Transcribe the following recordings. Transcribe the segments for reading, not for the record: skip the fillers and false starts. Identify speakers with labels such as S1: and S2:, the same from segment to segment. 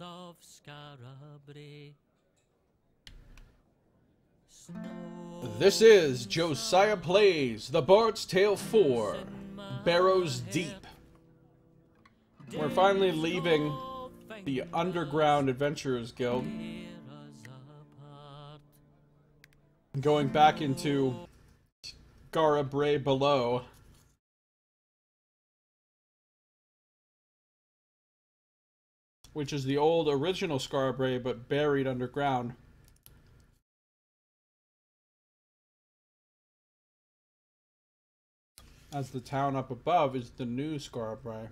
S1: of Scarabray.
S2: This is Josiah Plays The Bard's Tale 4, Barrows Deep. We're finally leaving the Underground Adventurers Guild, going back into Scarabray below. Which is the old original Scarabray, but buried underground. As the town up above is the new Scarabray.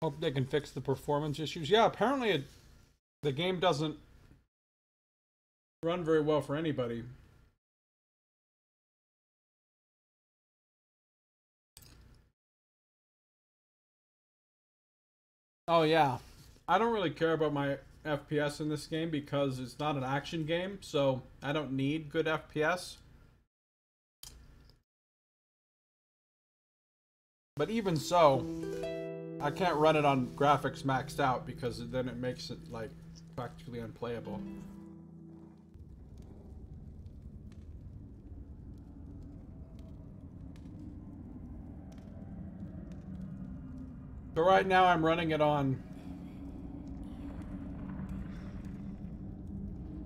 S2: Hope they can fix the performance issues. Yeah, apparently the game doesn't run very well for anybody. Oh yeah, I don't really care about my FPS in this game because it's not an action game, so I don't need good FPS. But even so, I can't run it on graphics maxed out because then it makes it like practically unplayable. So right now I'm running it on.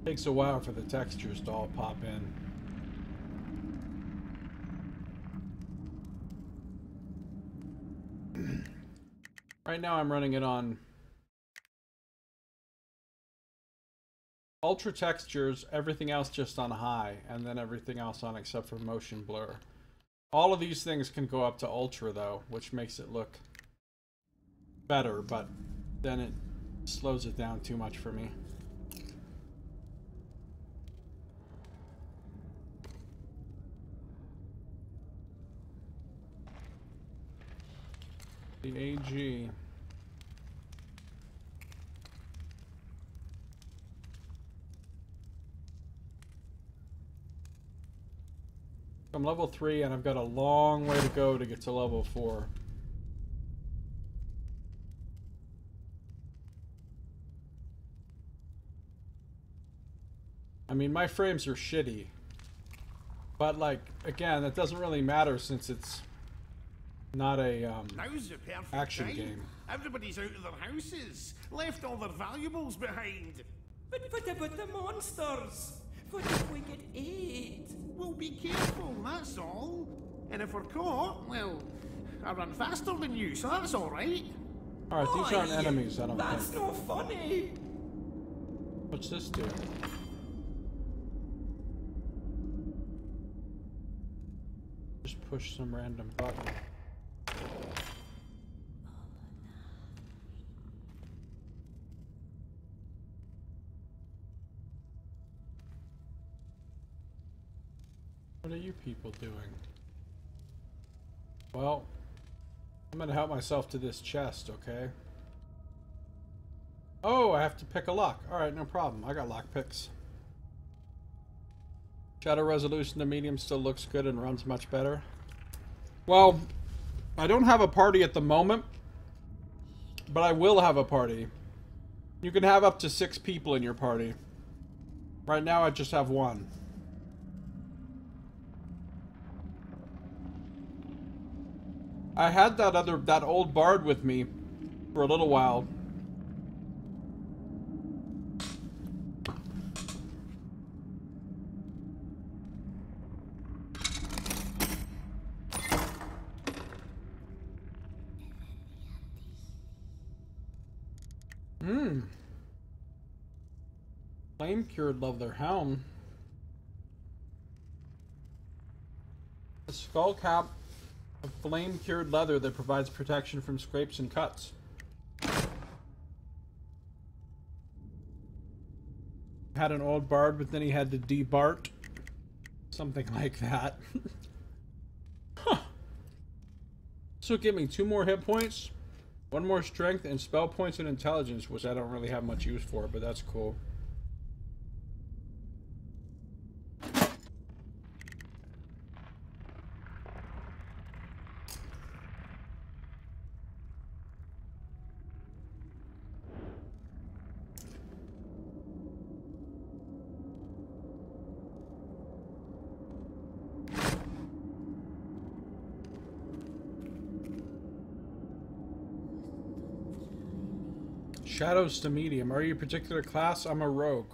S2: Takes a while for the textures to all pop in. Right now I'm running it on ultra textures, everything else just on high, and then everything else on except for motion blur. All of these things can go up to ultra though, which makes it look better, but then it slows it down too much for me. The AG. I'm level 3 and I've got a long way to go to get to level 4. I mean, my frames are shitty. But like, again, that doesn't really matter since it's not a action game.
S3: Everybody's out of their houses, left all their valuables behind.
S4: But what about the monsters? What if we get ate?
S3: Well, be careful, that's all. And if we're caught, well, I run faster than you, so that's all right.
S2: Alright, these aren't enemies, I don't think.
S4: That's not funny.
S2: What's this do? Just push some random button. What are you people doing? Well, I'm gonna help myself to this chest, okay? Oh, I have to pick a lock. Alright, no problem. I got lock picks. Shadow resolution to medium still looks good and runs much better. Well, I don't have a party at the moment, but I will have a party. You can have up to 6 people in your party. Right now I just have 1. I had that old bard with me for a little while. Flame cured leather helm. A skull cap of flame cured leather that provides protection from scrapes and cuts. Had an old bard, but then he had to debart. Something like that. Huh. This will give me 2 more hit points, 1 more strength, and spell points and intelligence, which I don't really have much use for, but that's cool. Shadows to medium. Are you a particular class? I'm a rogue.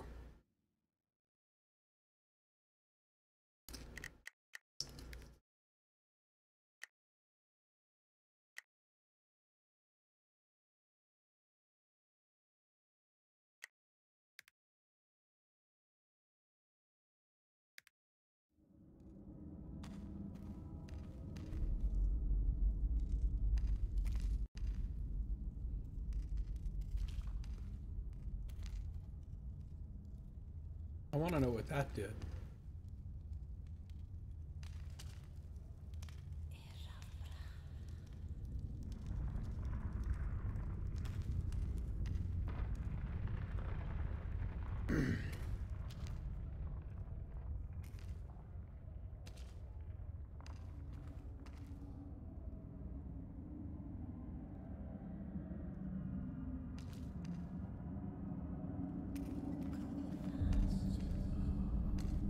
S2: I want to know what that did.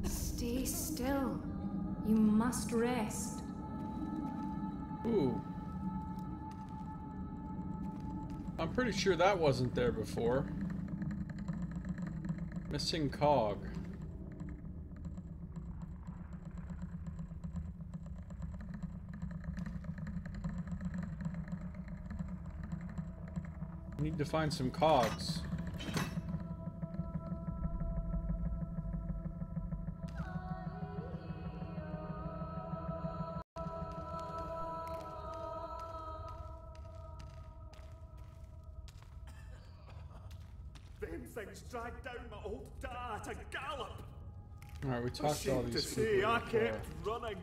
S5: Stay still. You must rest.
S2: Ooh. I'm pretty sure that wasn't there before. Missing cog. I need to find some cogs.
S3: Things dragged down my old dad at a gallop.
S2: Alright, we talked to all
S3: Ashamed
S2: these
S3: to
S2: people
S3: say, I
S2: before.
S3: kept running.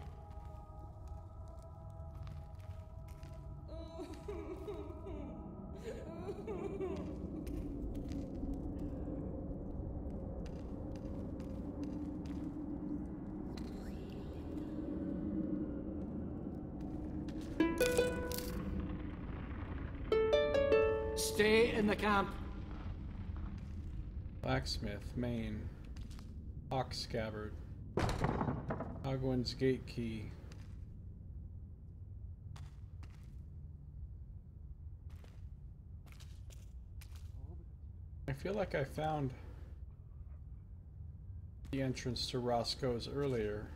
S3: Stay in the camp.
S2: Blacksmith, Maine. Ox scabbard. Ogwin's gate key. I feel like I found the entrance to Roscoe's earlier.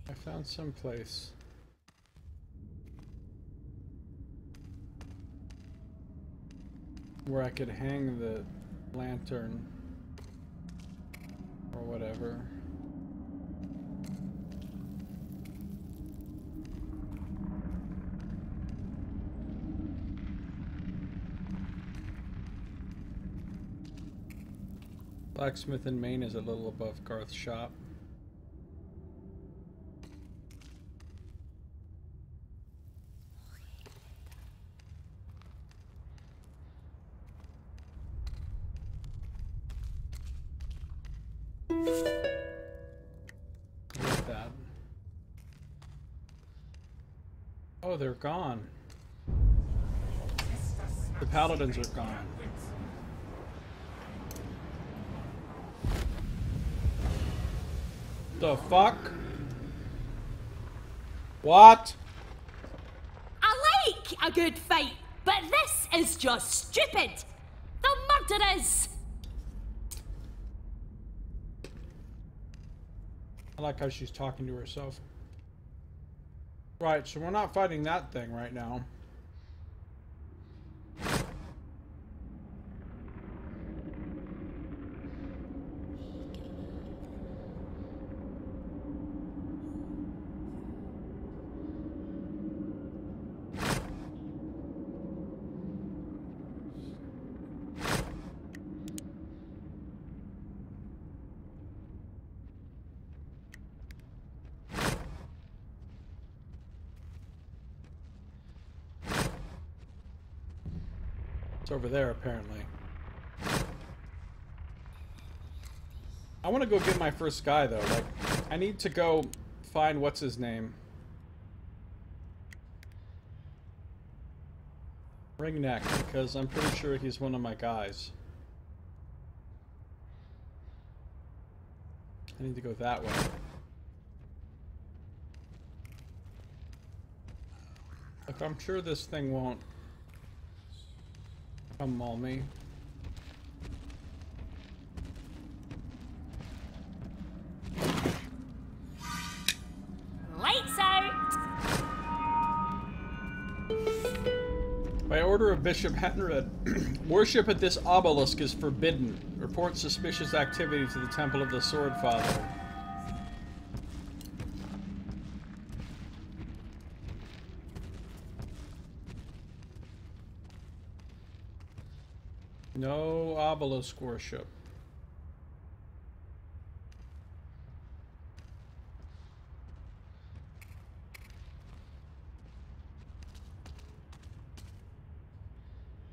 S2: I found some place. Where I could hang the lantern or whatever. Blacksmith in Maine is a little above Garth's shop. Oh, they're gone. The paladins are gone. The fuck? What?
S6: I like a good fight, but this is just stupid. The murderers.
S2: I like how she's talking to herself. Right, so we're not fighting that thing right now. It's over there, apparently. I want to go get my first guy, though. Like, I need to go find what's his name. Ringneck, because I'm pretty sure he's one of my guys. I need to go that way. Look, I'm sure this thing won't come maul me.
S6: Lights out!
S2: By order of Bishop Henred, worship at this obelisk is forbidden. Report suspicious activity to the Temple of the Sword Father. No obelisk worship.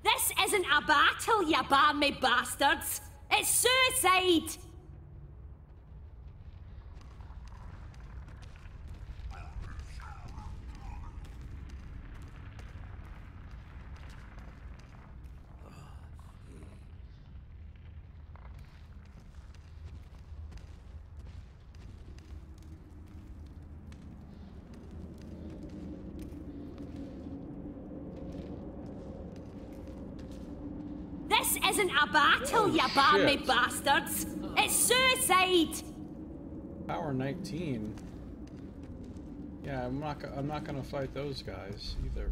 S6: This isn't a battle, you barmy bastards! It's suicide! This isn't a battle, you barmy bastards! It's suicide!
S2: Power 19. Yeah, I'm not gonna fight those guys either.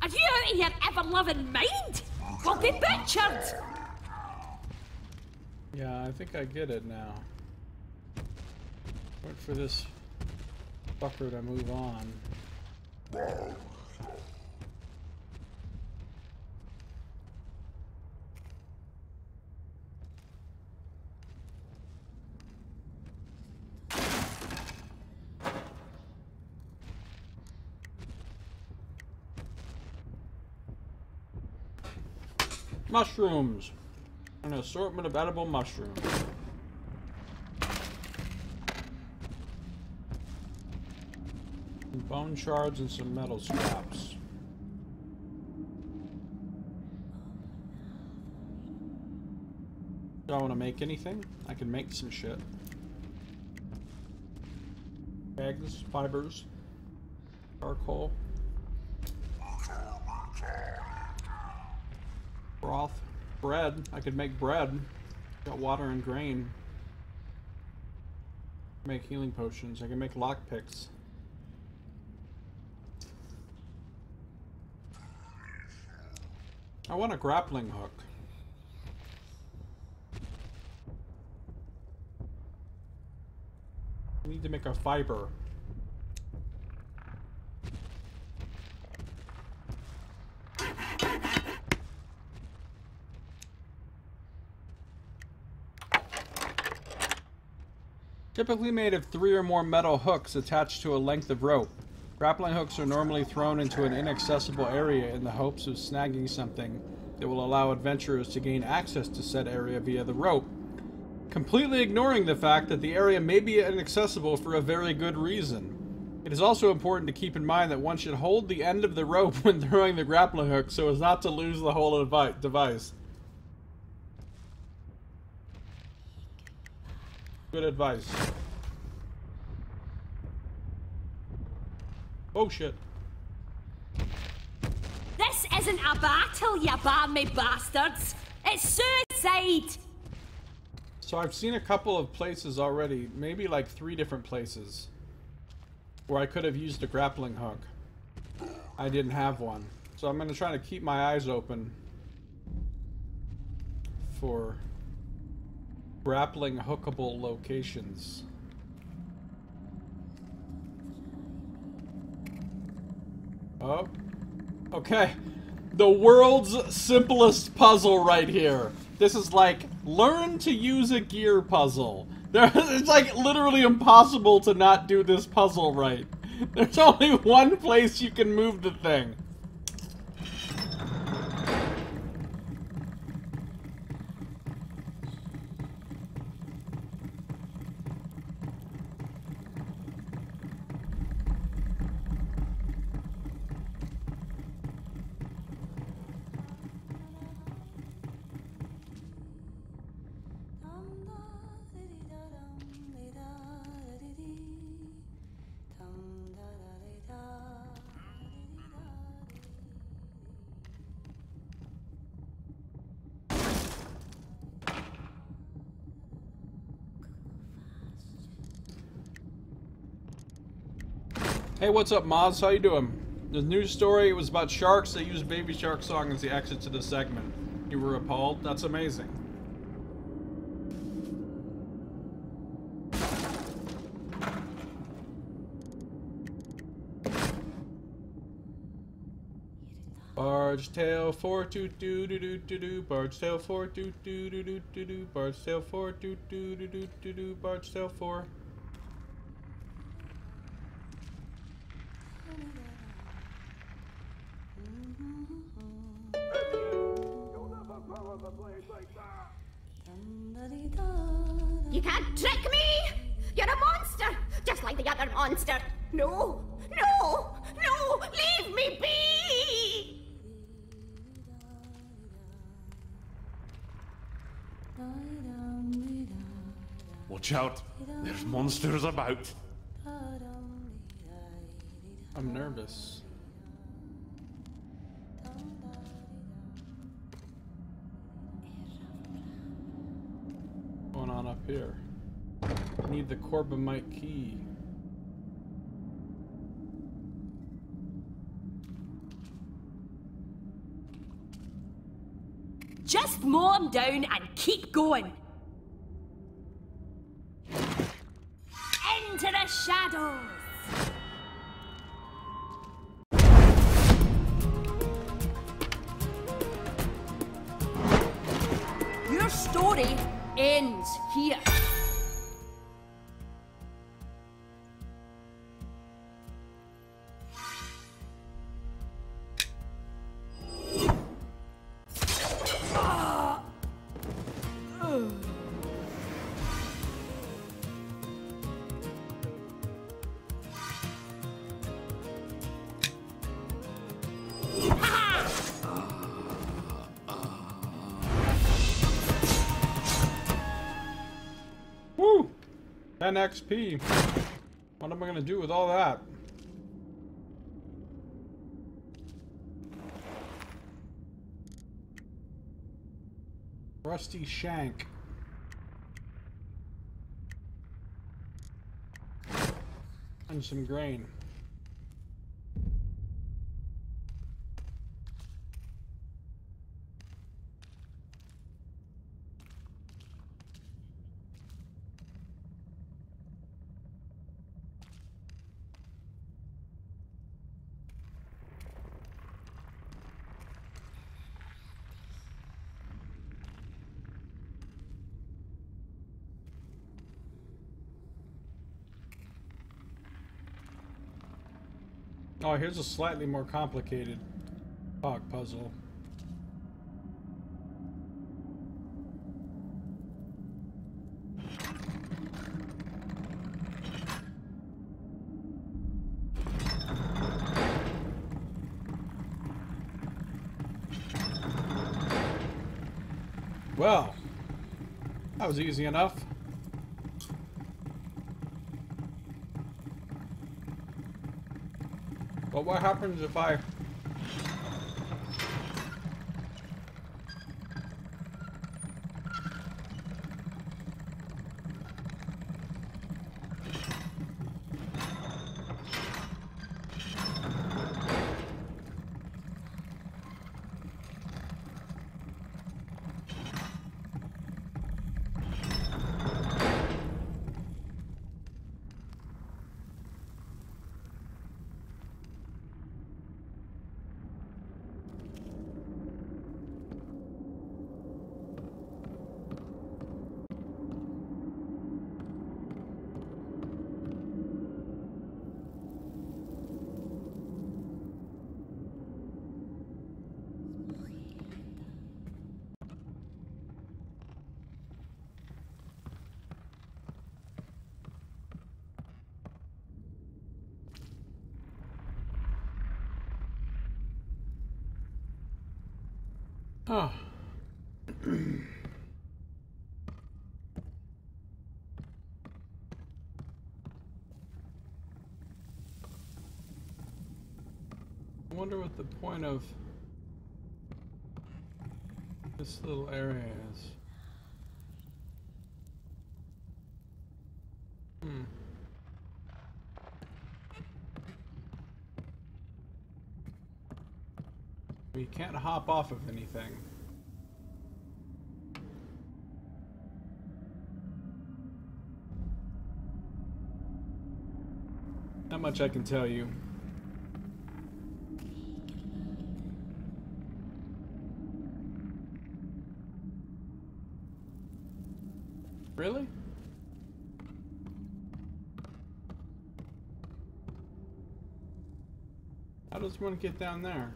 S6: Are you out of your ever-loving mind? We'll be butchered!
S2: Yeah, I think I get it now. Wait for this fucker to move on. Mushrooms! An assortment of edible mushrooms. Some bone shards and some metal scraps. Do I want to make anything? I can make some shit. Eggs, fibers, charcoal. Broth, bread. I could make bread. Got water and grain. Make healing potions. I can make lockpicks. I want a grappling hook. I need to make a fiber. Typically made of 3 or more metal hooks attached to a length of rope. Grappling hooks are normally thrown into an inaccessible area in the hopes of snagging something that will allow adventurers to gain access to said area via the rope, completely ignoring the fact that the area may be inaccessible for a very good reason. It is also important to keep in mind that one should hold the end of the rope when throwing the grappling hook so as not to lose the whole device. Good advice. Oh shit.
S6: This isn't a battle, you barmy bastards! It's suicide!
S2: So I've seen a couple of places already, maybe like 3 different places, where I could have used a grappling hook. I didn't have one. So I'm going to try to keep my eyes open for grappling hookable locations. Oh. Okay. The world's simplest puzzle right here. This is like, learn to use a gear puzzle. It's like literally impossible to not do this puzzle right. There's only one place you can move the thing. Hey, what's up, Moz? How you doing? The news story, it was about sharks. They used Baby Shark song as the exit to the segment. You were appalled? That's amazing. Barge tail 4 doo doo doo doo doo doo. Barge tail 4 doo doo doo doo doo doo. Barge tail 4 doo doo doo doo doo doo. Barge tail 4.
S6: You can't trick me! You're a monster! Just like the other monster! No! No! No! Leave me be!
S7: Watch out! There's monsters about!
S2: I'm nervous. What's going on up here? Need the Corbomite key.
S6: Just mow 'em down and keep going! Into the shadows! Your story ends here.
S2: Woo! 10 XP. What am I gonna do with all that? Rusty shank. And some grain. Oh, here's a slightly more complicated fog puzzle. Well, that was easy enough. But what happens if I... Huh. I wonder what the point of this little area is. We can't hop off of anything. Not much I can tell you. Really? How does one get down there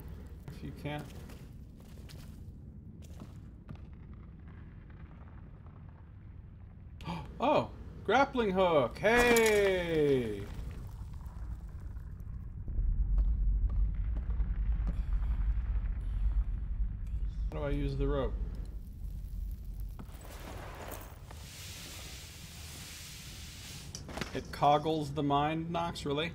S2: if you can't? Oh, grappling hook. Hey! How do I use the rope? It coggles the mind, Nox, really?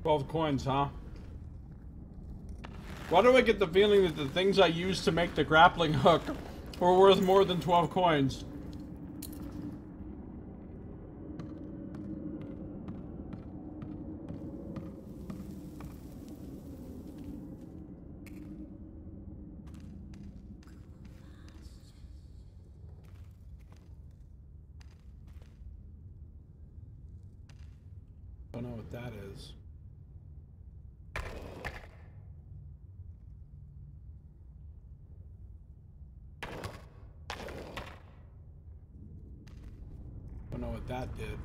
S2: $12 coins, huh? Why do I get the feeling that the things I used to make the grappling hook were worth more than 12 coins? Don't know what that is. Don't know what that did.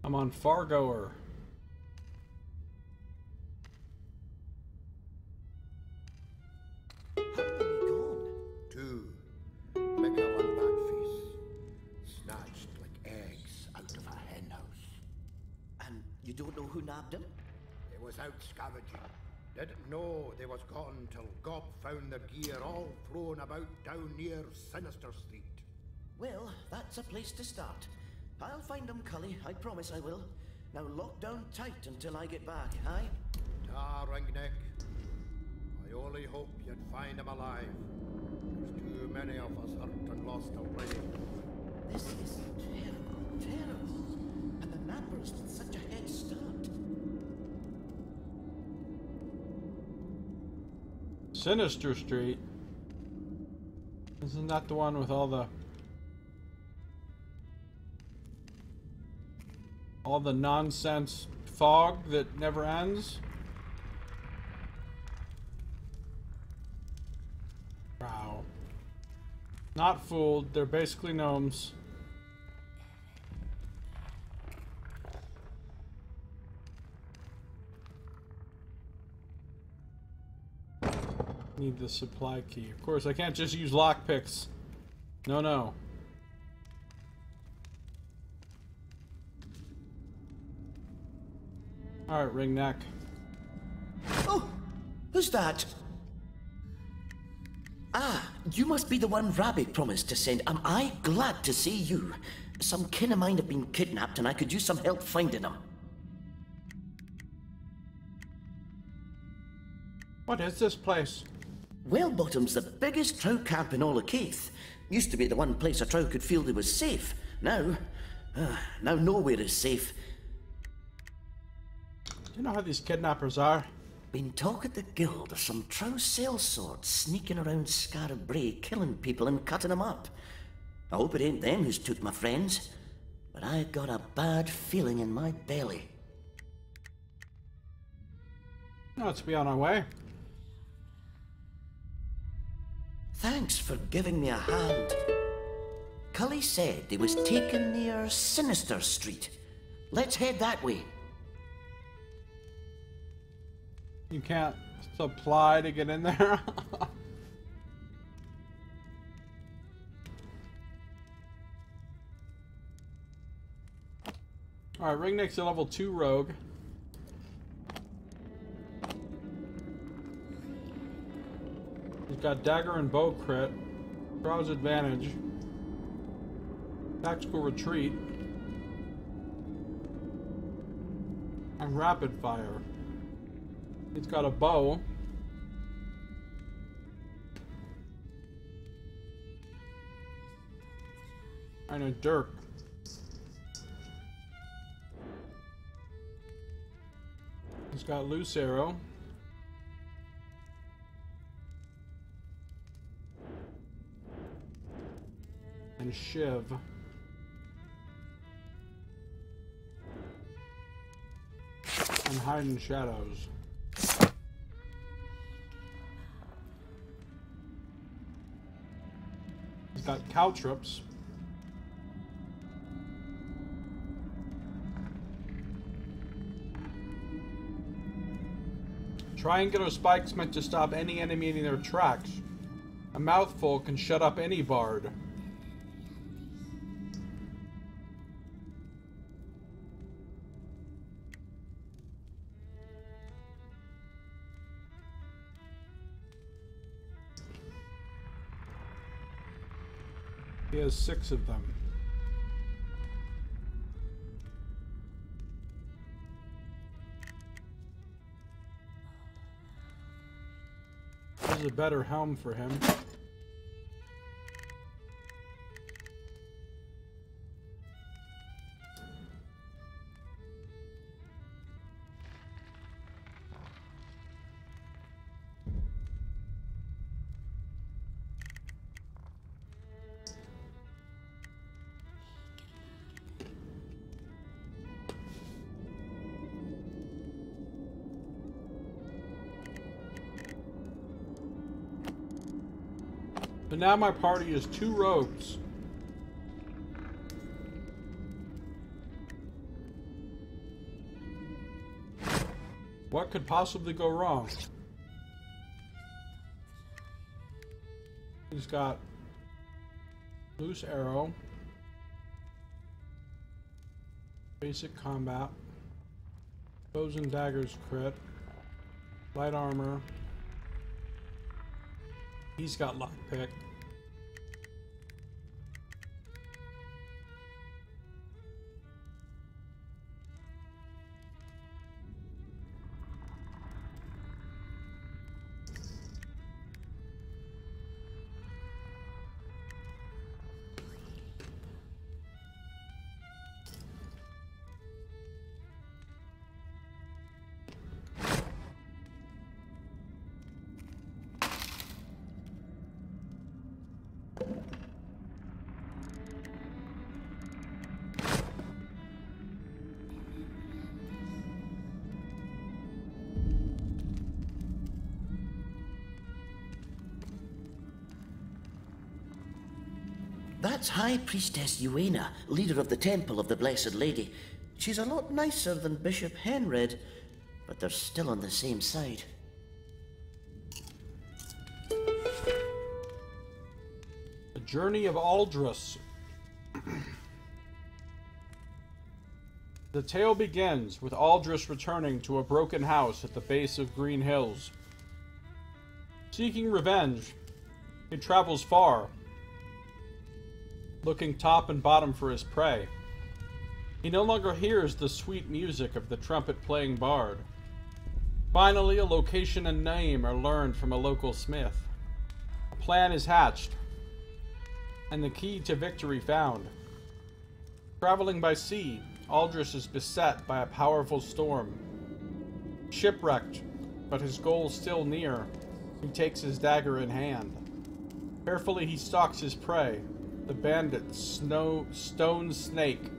S2: I'm on Fargoer.
S8: How many gone? 2. Mickle and that face. Snatched like eggs out of a hen house.
S9: And you don't know who nabbed him?
S8: They was out scavenging. Didn't know they was gone till Gob found their gear all thrown about down near Sinister Street.
S9: Well, that's a place to start. I'll find him, Cully. I promise I will. Now lock down tight until I get back, aye?
S8: Ta, Ringneck. I only hope you'd find him alive. There's too many of us hurt and lost already.
S9: This is terrible, terrible. And the nappers with such a head start.
S2: Sinister Street? Isn't that the one with all the nonsense fog that never ends? Wow. Not fooled, they're basically gnomes. Need the supply key. Of course, I can't just use lockpicks. No, no. Alright, Ringneck.
S9: Oh! Who's that? Ah, you must be the one Rabbit promised to send. Am I glad to see you? Some kin of mine have been kidnapped and I could use some help finding them.
S2: What is this place?
S9: Wellbottom's the biggest trow camp in all of Keith. Used to be the one place a trow could feel they was safe. Now nowhere is safe.
S2: Do you know how these kidnappers are?
S9: Been talk at the guild of some trow sellswords sneaking around Scarab Brae, killing people and cutting them up. I hope it ain't them who's took my friends, but I got a bad feeling in my belly.
S2: No, let's be on our way.
S9: Thanks for giving me a hand. Cully said they was taken near Sinister Street. Let's head that way.
S2: You can't supply to get in there. Alright, Ringneck's a level 2 rogue. He's got dagger and bow crit, Trow's advantage, tactical retreat, and rapid fire. He's got a bow. And a dirk. He's got loose arrow. And shiv. And hide in shadows. He's got caltrops. Triangular spikes meant to stop any enemy in their tracks. A mouthful can shut up any bard. He has 6 of them. This is a better helm for him. So now my party is 2 rogues. What could possibly go wrong? He's got loose arrow, basic combat, bows and daggers crit, light armor. He's got lockpick.
S9: That's High Priestess Uena, leader of the Temple of the Blessed Lady. She's a lot nicer than Bishop Henred, but they're still on the same side.
S2: The Journey of Aldris. The tale begins with Aldris returning to a broken house at the base of Green Hills. Seeking revenge, he travels far. looking top and bottom for his prey. He no longer hears the sweet music of the trumpet-playing bard. Finally, a location and name are learned from a local smith. A plan is hatched, and the key to victory found. Traveling by sea, Aldris is beset by a powerful storm. Shipwrecked, but his goal still near, he takes his dagger in hand. Carefully he stalks his prey, the bandit Stone Snake.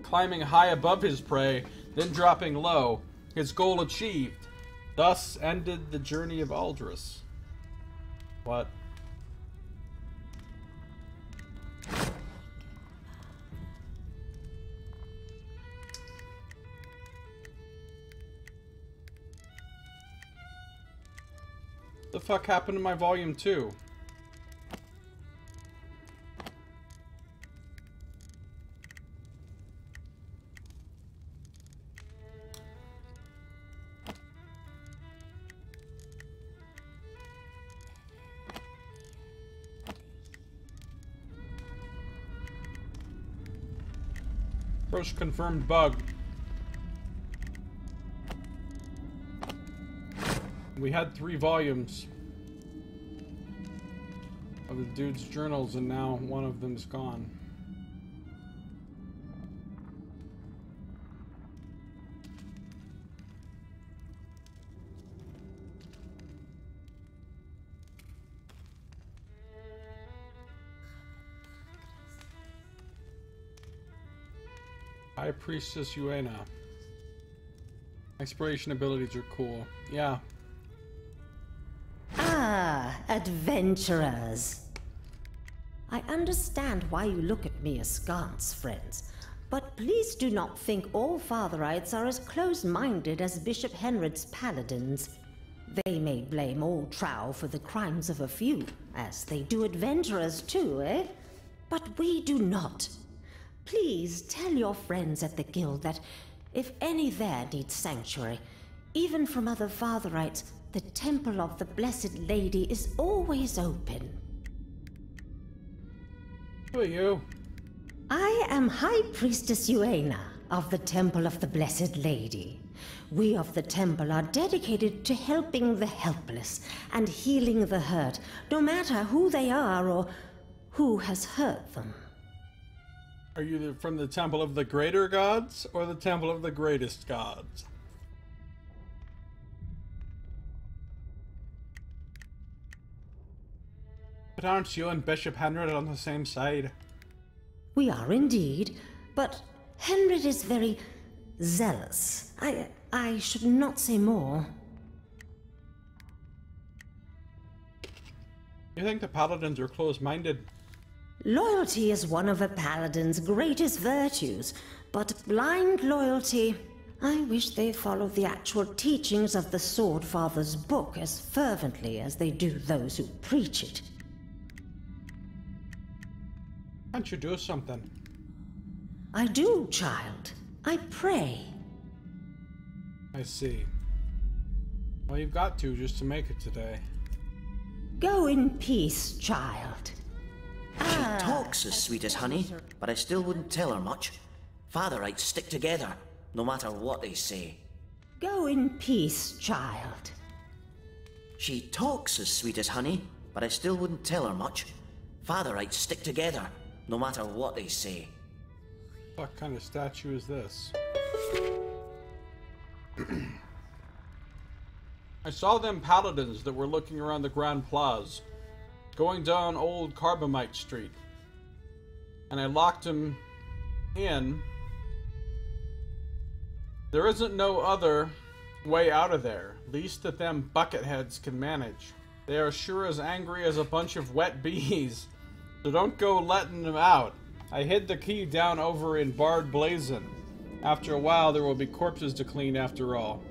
S2: Climbing high above his prey, then dropping low, his goal achieved. Thus ended the journey of Aldris. What? The fuck happened to my volume 2? First confirmed bug. We had 3 volumes of the dude's journals, and now one of them's gone. High Priestess Uena. Exploration abilities are cool. Yeah.
S10: Ah, adventurers. I understand why you look at me askance, friends, but please do not think all Fatherites are as close-minded as Bishop Henred's paladins. They may blame old Trow for the crimes of a few, as they do adventurers too, eh? But we do not. Please tell your friends at the guild that if any there needs sanctuary, even from other Fatherites, the Temple of the Blessed Lady is always open.
S2: Who are you?
S10: I am High Priestess Uena of the Temple of the Blessed Lady. We of the temple are dedicated to helping the helpless and healing the hurt, no matter who they are or who has hurt them.
S2: Are you from the Temple of the Greater Gods or the Temple of the Greatest Gods? But aren't you and Bishop Henred on the same side?
S10: We are indeed, but Henred is very zealous. I should not say more.
S2: You think the Paladins are close-minded?
S10: Loyalty is one of a paladin's greatest virtues, but blind loyalty... I wish they followed the actual teachings of the Sword Father's book as fervently as they do those who preach it.
S2: Can't you do something?
S10: I do, child. I pray.
S2: I see. Well, you've got to just to make it today.
S10: Go in peace, child.
S9: She talks as sweet as honey, but I still wouldn't tell her much. Fatherites stick together, no matter what they say.
S10: Go in peace, child.
S9: She talks as sweet as honey, but I still wouldn't tell her much. Fatherites stick together, no matter what they say.
S2: What kind of statue is this? I saw them paladins that were looking around the Grand Plaza, going down old Carbamite Street, and I locked them in. There isn't no other way out of there, least that them bucketheads can manage. They are sure as angry as a bunch of wet bees, so don't go letting them out. I hid the key down over in Bard Blazon. After a while, there will be corpses to clean after all.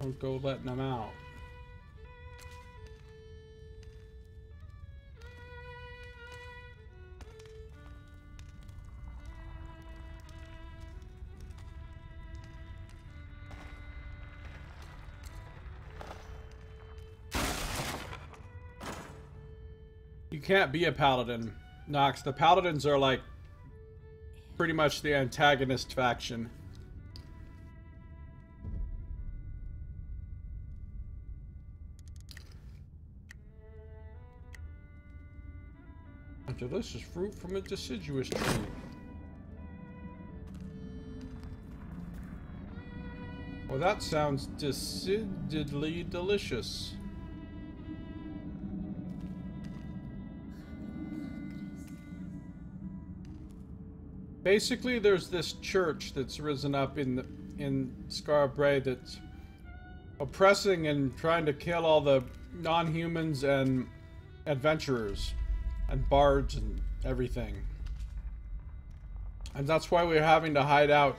S2: Don't go letting them out. can't be a paladin, Nox. The paladins are like pretty much the antagonist faction. A delicious fruit from a deciduous tree. Well, that sounds decidedly delicious. Basically, there's this church that's risen up in Scarbray that's oppressing and trying to kill all the non-humans and adventurers and bards and everything. And that's why we're having to hide out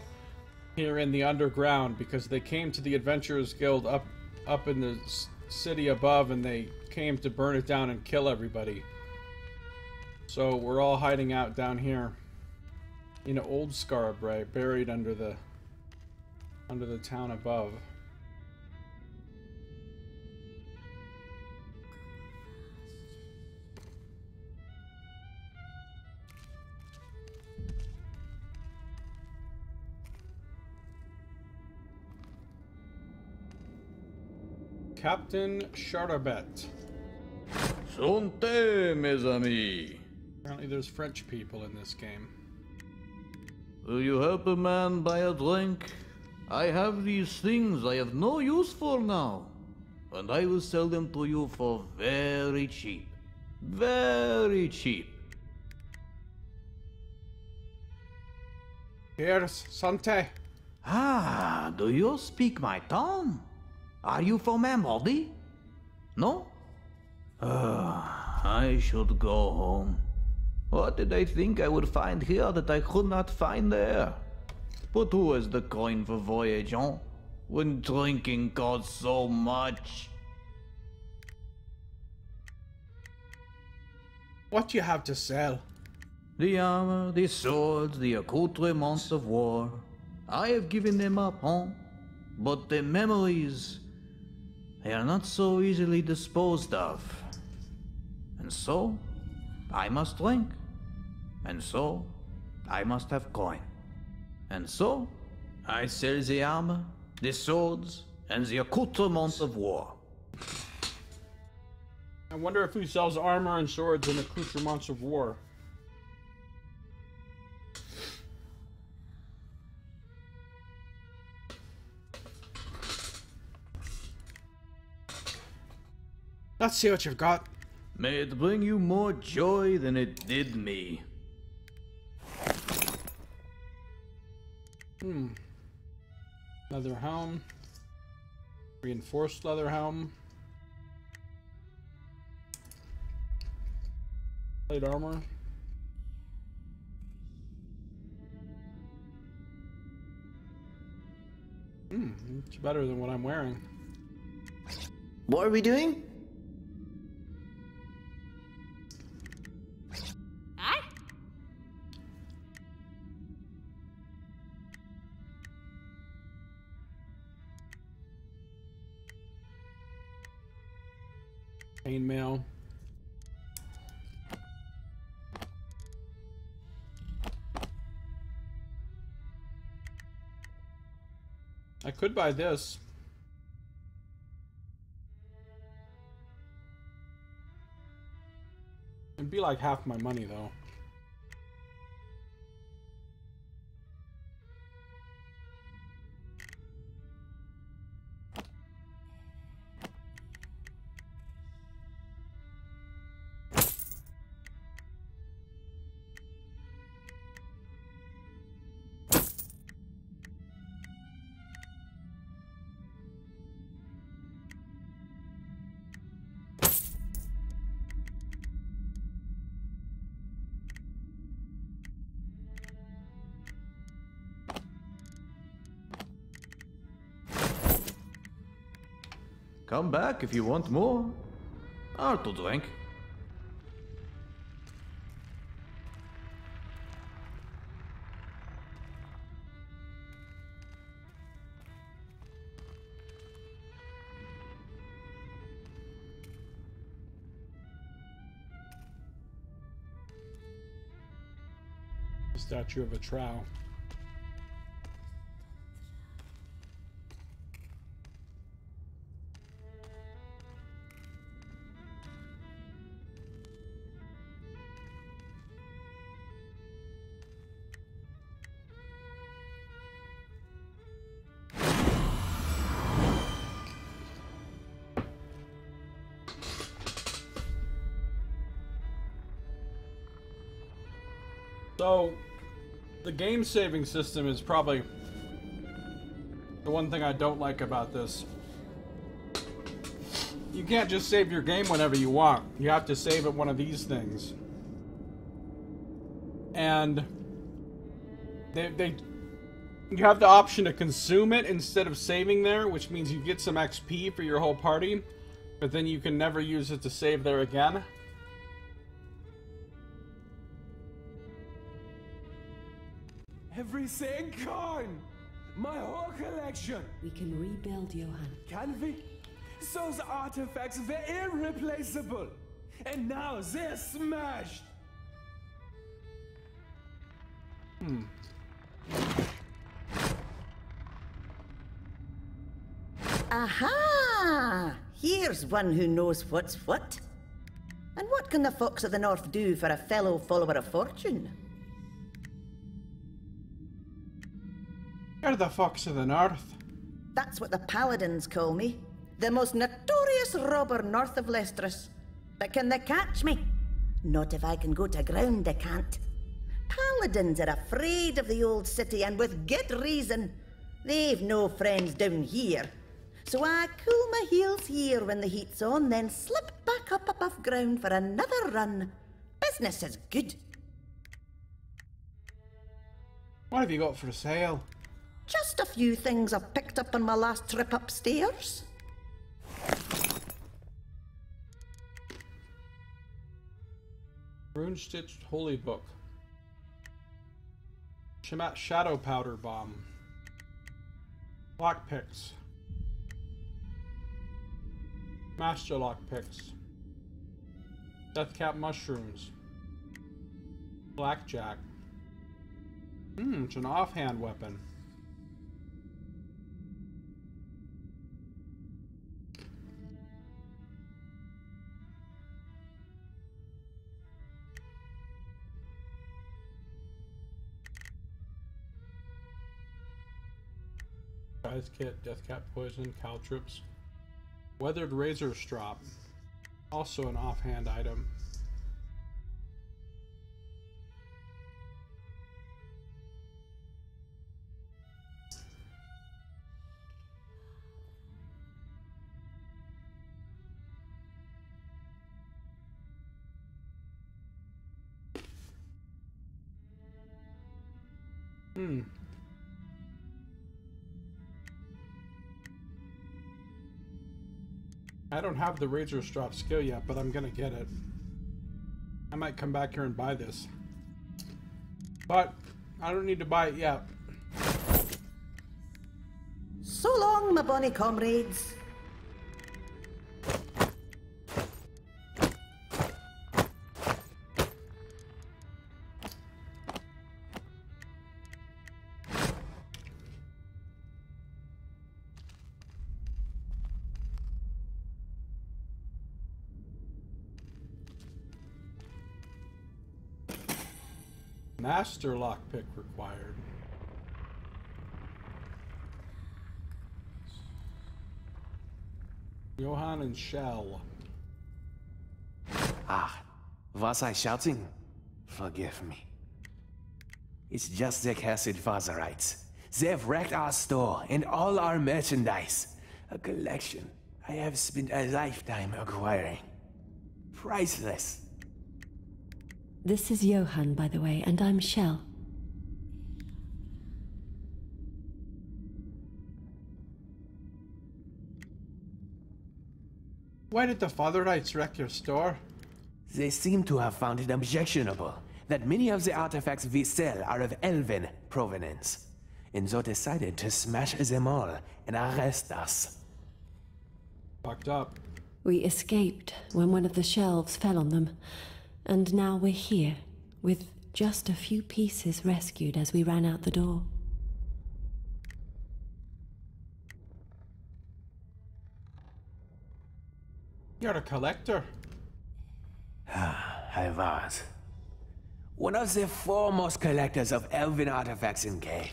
S2: here in the underground, because they came to the Adventurers Guild up in the city above, and they came to burn it down and kill everybody. So we're all hiding out down here in Old Scarbray, buried under the town above. Captain Charbet.
S11: Santé, mes amis.
S2: Apparently there's French people in this game.
S11: Will you help a man buy a drink? I have these things I have no use for now, and I will sell them to you for very cheap. Very cheap.
S2: Here's Santé.
S11: Ah, do you speak my tongue? Are you from Amordi? No? I should go home. What did I think I would find here that I could not find there? But who has the coin for voyageant when drinking costs so much?
S2: What you have to sell?
S11: The armor, the swords, the accoutrements of war. I have given them up, huh? But the memories, they are not so easily disposed of. And so, I must drink. And so, I must have coin. And so, I sell the armor, the swords, and the accoutrements of war.
S2: I wonder if he sells armor and swords and accoutrements of war. Let's see what you've got.
S11: May it bring you more joy than it did me.
S2: Leather helm. Reinforced leather helm. Plate armor. It's better than what I'm wearing.
S9: What are we doing?
S2: Chainmail. I could buy this. It'd be like half my money though.
S11: Come back if you want more. Or to drink.
S2: Statue of a Trow. So, the game saving system is probably the one thing I don't like about this. You can't just save your game whenever you want. You have to save at one of these things. And you have the option to consume it instead of saving there, which means you get some XP for your whole party, but then you can never use it to save there again.
S4: Everything gone! My whole collection!
S12: We can rebuild, Johann.
S4: Can we? Those artifacts were irreplaceable! And now they're smashed!
S13: Aha! Here's one who knows what's what. And what can the Fox of the North do for a fellow follower of fortune?
S2: You're the Fox of the North.
S13: That's what the Paladins call me. The most notorious robber north of Lestris. But can they catch me? Not if I can go to ground, they can't. Paladins are afraid of the old city, and with good reason. They've no friends down here. So I cool my heels here when the heat's on, then slip back up above ground for another run. Business is good.
S2: What have you got for sale?
S13: Just a few things I've picked up on my last trip upstairs.
S2: Rune-stitched holy book. Shadow powder bomb. Lockpicks. Master lockpicks. Deathcap mushrooms. Blackjack. It's an offhand weapon. Prize kit, Deathcap poison, caltrips. Weathered razor strop. Also an offhand item. I don't have the razor strop skill yet, but I'm gonna get it. I might come back here and buy this. But I don't need to buy it yet.
S13: So long, my bonny comrades.
S2: Master lockpick required. Johann and Shell.
S14: Ah, was I shouting? Forgive me. It's just the cursed Vazarites. They've wrecked our store and all our merchandise. A collection I have spent a lifetime acquiring. Priceless.
S12: This is Johann, by the way, and I'm Shell.
S2: Why did the Fatherites wreck your store?
S14: They seem to have found it objectionable that many of the artifacts we sell are of elven provenance, and so decided to smash them all and arrest us.
S2: Fucked up.
S12: We escaped when one of the shelves fell on them, and now we're here, with Just a few pieces rescued as we ran out the door.
S2: You're a collector.
S14: I was. One of the foremost collectors of elven artifacts in Cave.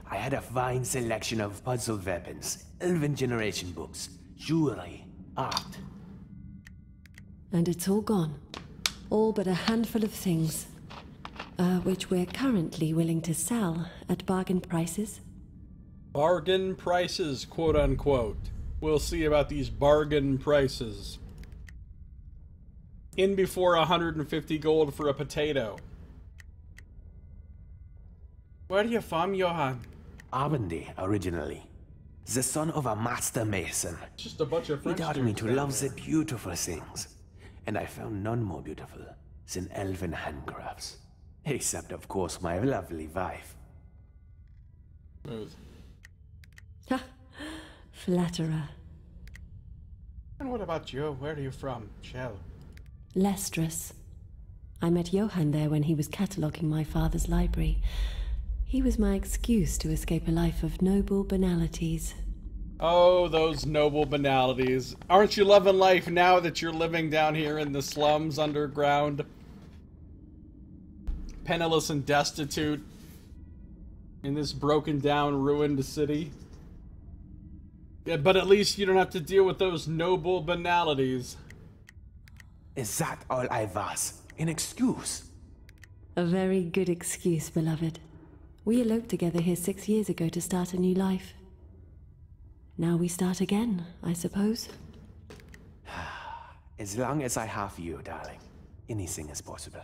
S14: I had a fine selection of puzzle weapons, elven generation books, jewelry, art.
S12: And it's all gone. All but a handful of things. Which we're currently willing to sell at bargain prices.
S2: Bargain prices, quote unquote. We'll see about these bargain prices. In before 150 gold for a potato. Where are you from, Johann?
S14: Abendy, originally. The son of a master mason.
S2: Just a bunch of French
S14: He taught
S2: dudes
S14: me to
S2: down
S14: love
S2: there.
S14: the beautiful things. And I found none more beautiful than elven handcrafts. Except, of course, my lovely wife.
S2: Smooth.
S12: Ha! Flatterer.
S2: And what about you? Where are you from, Shell?
S12: Lestrus. I met Johann there when he was cataloguing my father's library. He was my excuse to escape a life of noble banalities.
S2: Oh, those noble banalities. Aren't you loving life now that you're living down here in the slums underground? Penniless and destitute in this broken down, ruined city. Yeah, but at least you don't have to deal with those noble banalities.
S14: Is that all I was? An excuse?
S12: A very good excuse, beloved. We eloped together here 6 years ago to start a new life. Now we start again, I suppose.
S14: As long as I have you, darling, anything is possible.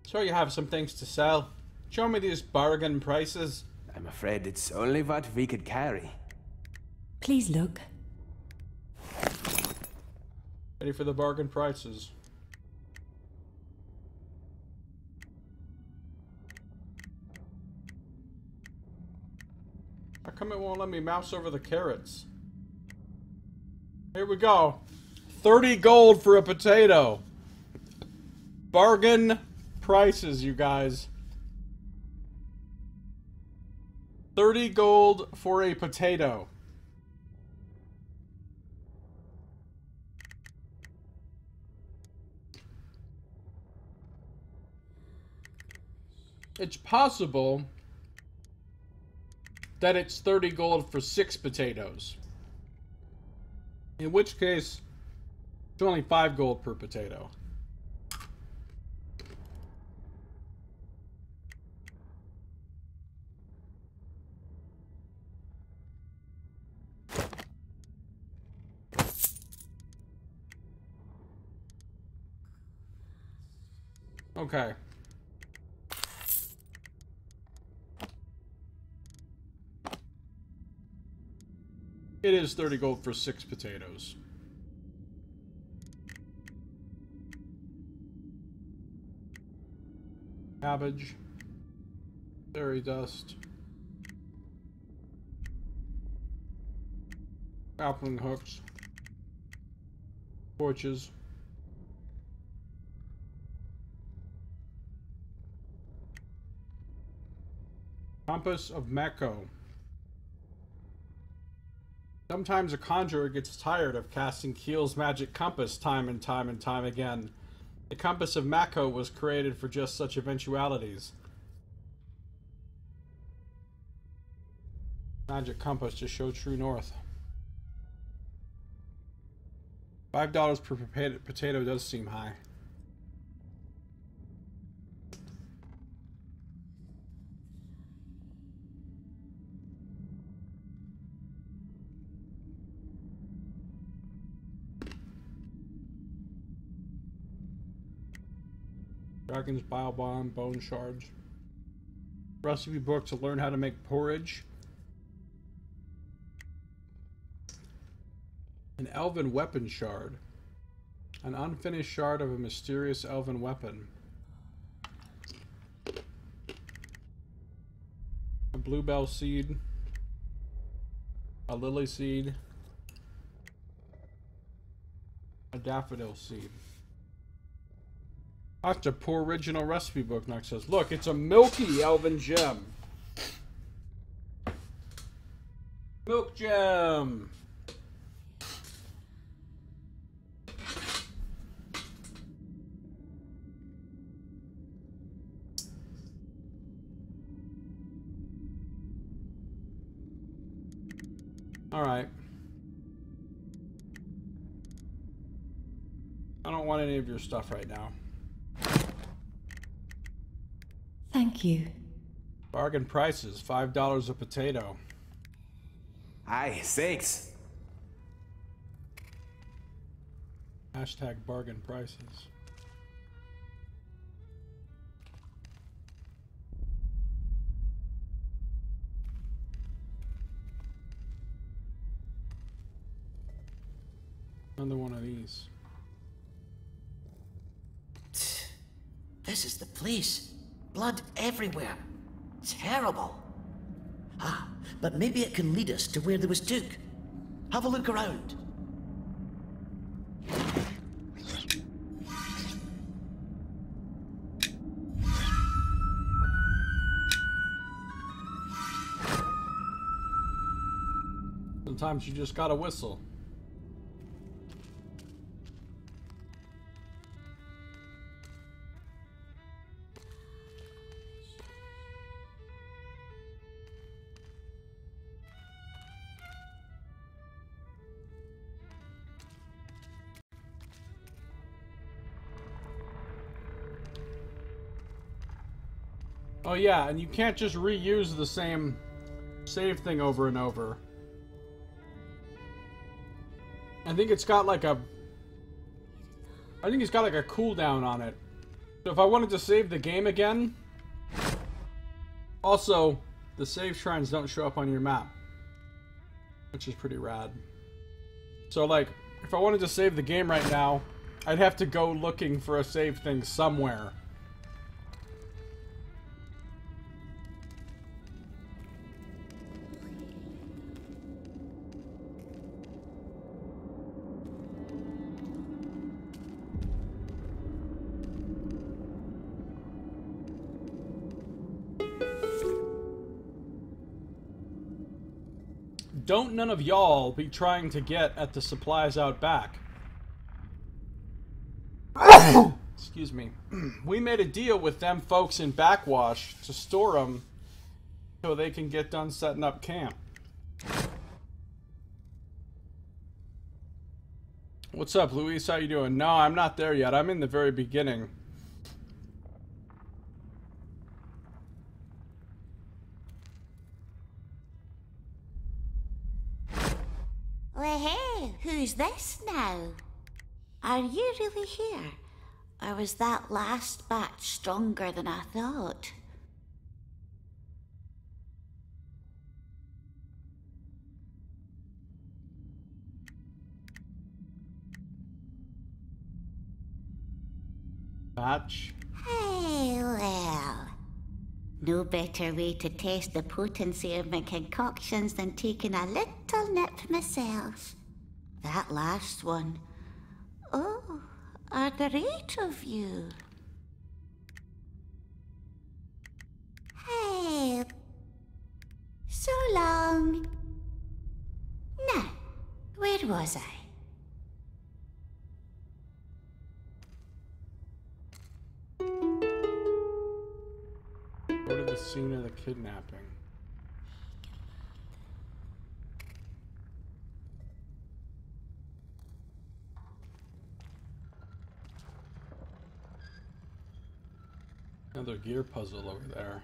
S2: So you have some things to sell. Show me these bargain prices.
S14: I'm afraid it's only what we could carry.
S12: Please look.
S2: Ready for the bargain prices. How come it won't let me mouse over the carrots? Here we go. 30 gold for a potato. Bargain prices, you guys. 30 gold for a potato. It's possible that it's 30 gold for 6 potatoes. In which case, it's only 5 gold per potato. Okay. It is 30 gold for 6 potatoes. Cabbage. Fairy dust. Grappling hooks. Torches. Compass of Mako. Sometimes a conjurer gets tired of casting Keel's magic compass time and time again. The Compass of Mako was created for just such eventualities. Magic compass to show true north. $5 per potato does seem high. Dragon's Bile Bomb, Bone Shards. Recipe book to learn how to make porridge. An Elven Weapon Shard. An unfinished shard of a mysterious elven weapon. A Bluebell Seed. a lily seed, a daffodil seed. That's a poor original recipe book, Nux says. Look, it's a milky elven gem. Milk gem. All right. I don't want any of your stuff right now.
S12: Thank you.
S2: Bargain prices, $5 a potato.
S14: Aye, thanks.
S2: Hashtag bargain prices. Another one of these.
S9: This is the place. Blood everywhere. Terrible. Ah, but maybe it can lead us to where there was Duke. Have a look around.
S2: Sometimes you just gotta whistle. Oh yeah, and you can't just reuse the same save thing over and over. I think it's got like a cooldown on it. So if I wanted to save the game again, also the save shrines don't show up on your map, which is pretty rad. So like, if I wanted to save the game right now, I'd have to go looking for a save thing somewhere. Don't none of y'all be trying to get at the supplies out back. Excuse me. We made a deal with them folks in Backwash to store them so they can get done setting up camp. What's up, Luis? How you doing? No, I'm not there yet. I'm in the very beginning.
S15: Well, hey, who's this now? Are you really here? Or was that last batch stronger than I thought?
S2: Batch?
S15: Hey, well. No better way to test the potency of my concoctions than taking a little nip myself. That last one. Oh, are there 8 of you? Hey. So long. Now, where was I?
S2: Go to the scene of the kidnapping. Another gear puzzle over there.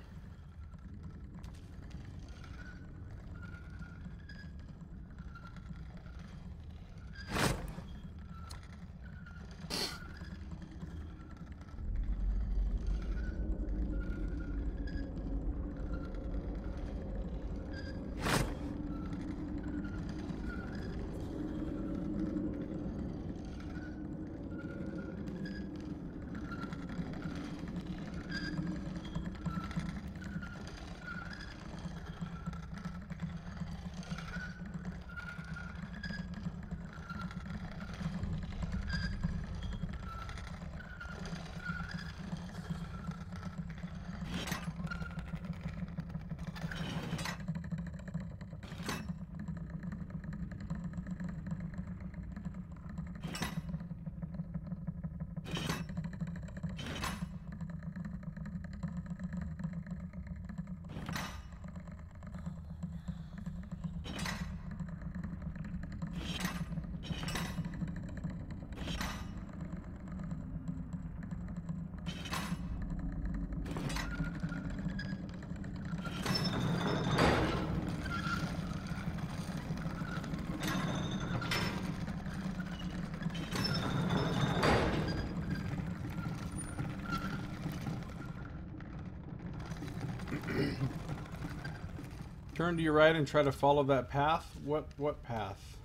S2: Turn to your right and try to follow that path. What path?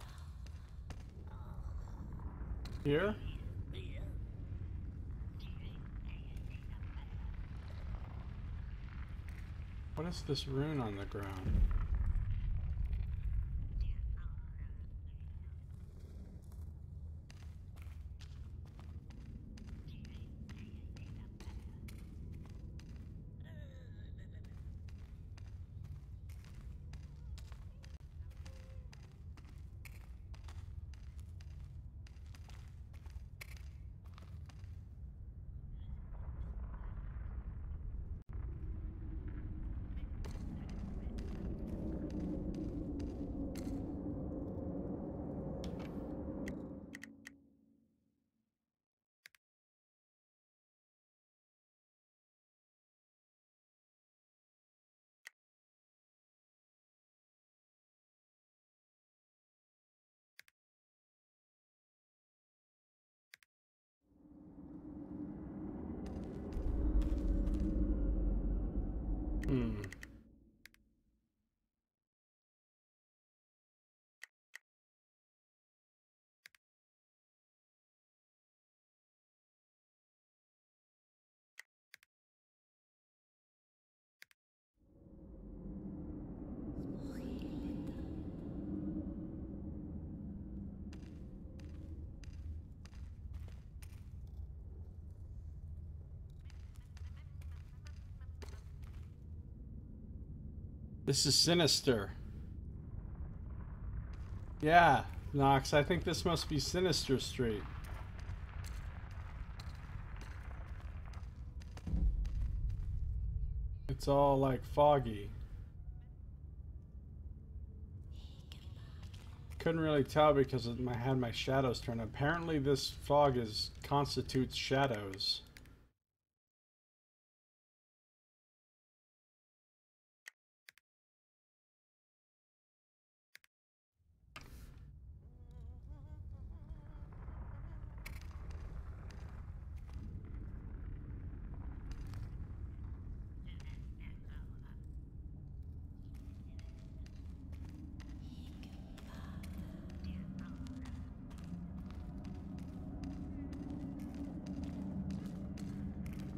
S2: Here? What is this rune on the ground? This is sinister. Yeah, Nox, I think this must be Sinister Street. It's all like foggy. Couldn't really tell because I had my shadows turned. Apparently this fog constitutes shadows.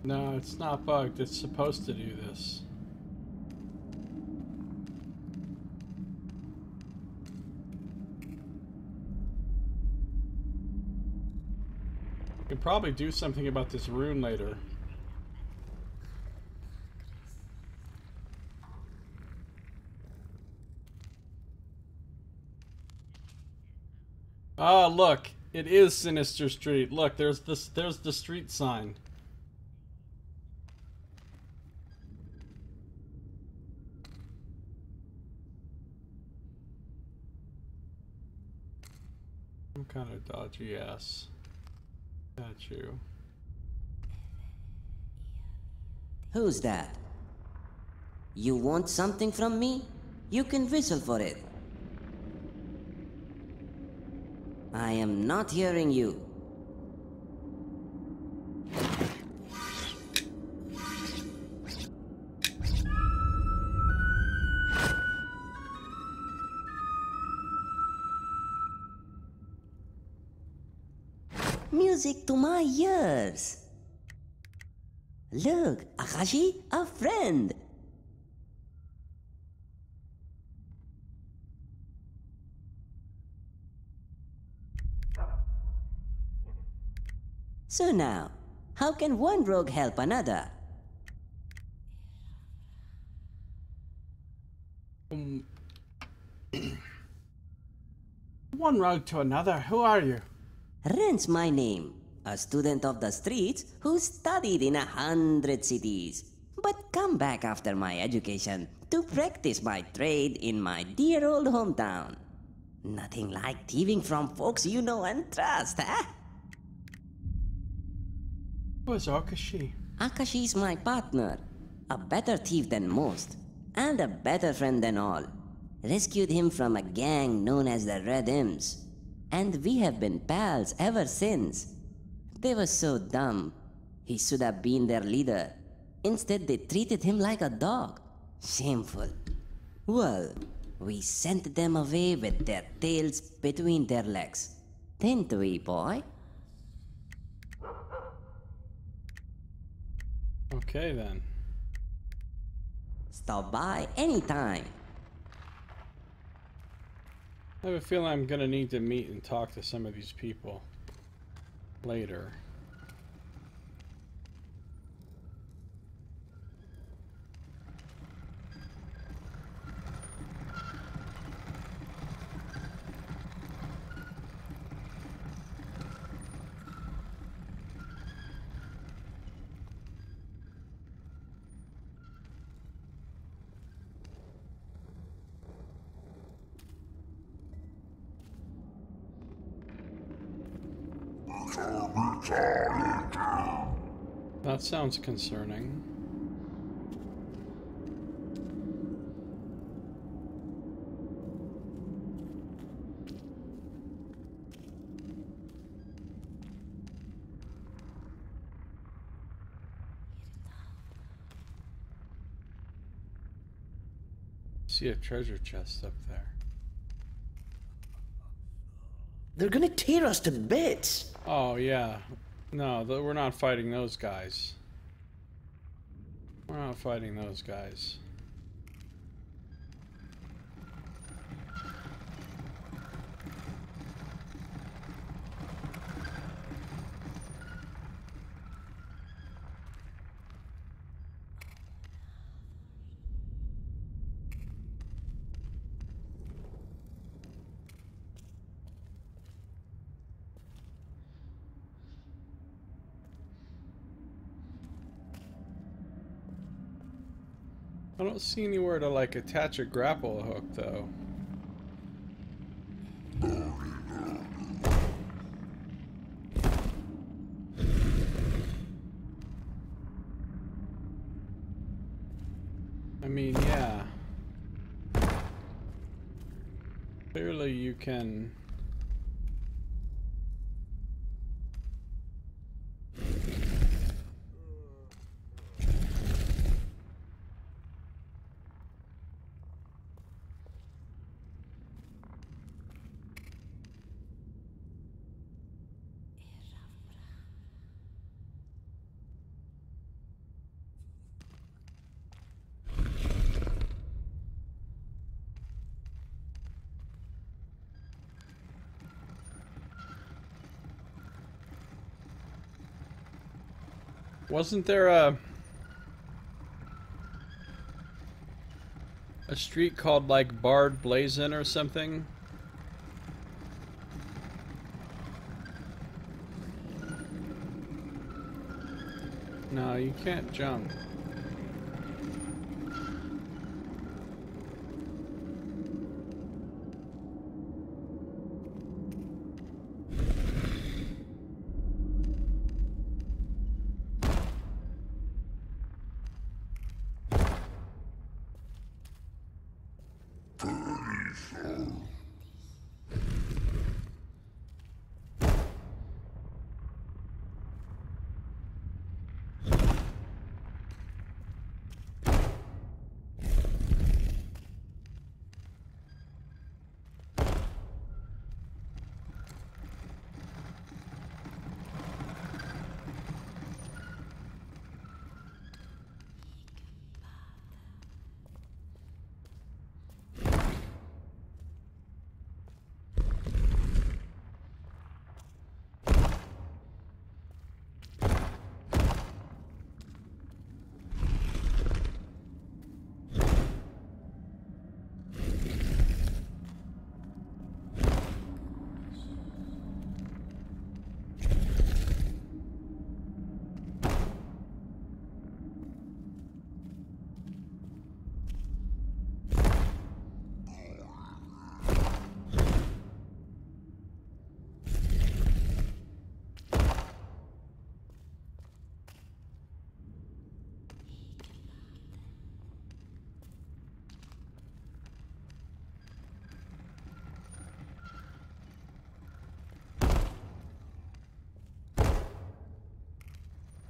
S2: No, it's not bugged. It's supposed to do this. We could probably do something about this rune later. Ah, look. It is Sinister Street. Look, there's the street sign. Some kind of dodgy ass statue.
S16: Who's that? You want something from me? You can whistle for it. I am not hearing you. Music to my ears. Look, Akashi, a friend. So now, how can one rogue help another?
S2: One rogue to another. Who are you?
S16: Ren's my name. A student of the streets who studied in 100 cities. But come back after my education to practice my trade in my dear old hometown. Nothing like thieving from folks you know and trust, huh?
S2: Who's Akashi?
S16: Akashi's my partner. A better thief than most. And a better friend than all. Rescued him from a gang known as the Red Imps. And we have been pals ever since. They were so dumb. He should have been their leader. Instead, they treated him like a dog. Shameful. Well, we sent them away with their tails between their legs. Didn't we, boy?
S2: Okay, then.
S16: Stop by anytime.
S2: I have a feeling I'm gonna need to meet and talk to some of these people later. That sounds concerning. See a treasure chest up there.
S9: They're gonna tear us to bits.
S2: Oh, yeah. No, we're not fighting those guys. We're not fighting those guys. I don't see anywhere to, like, attach a grapple hook, though. I mean, yeah. Clearly you can... Wasn't there a street called, like, Barred Blazin' or something? No, you can't jump.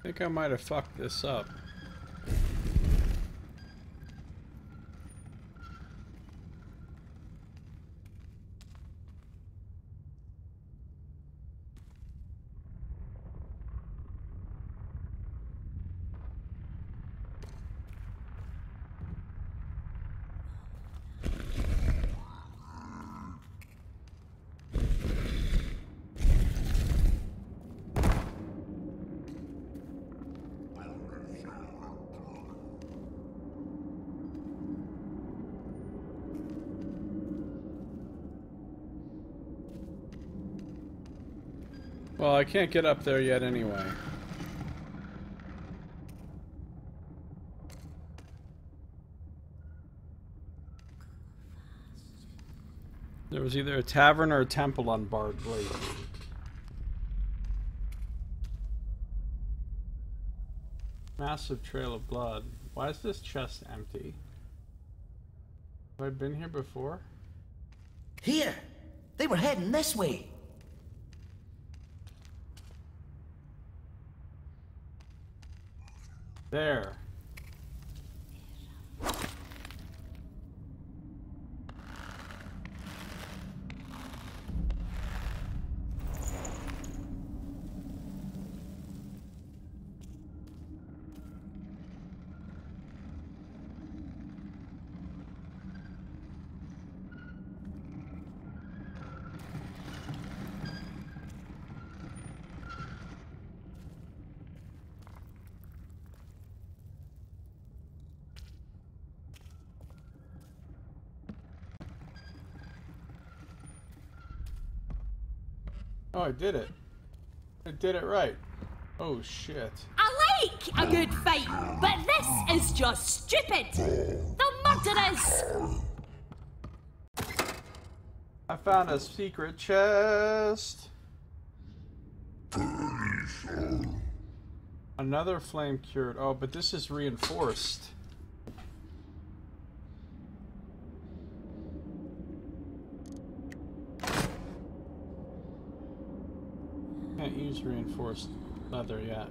S2: I think I might have fucked this up. Well, I can't get up there yet anyway. There was either a tavern or a temple on Barred Blade. Massive trail of blood. Why is this chest empty? Have I been here before?
S9: Here! They were heading this way.
S2: There. Oh, I did it. I did it right. Oh, shit.
S17: I like a good fight, but this is just stupid. The murderers.
S2: I found a secret chest. Another flame cured. Oh, but this is reinforced. Can't use reinforced leather yet.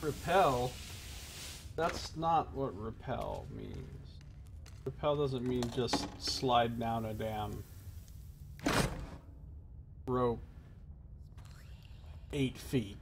S2: Repel? That's not what repel means. Repel doesn't mean just slide down a damn rope 8 feet.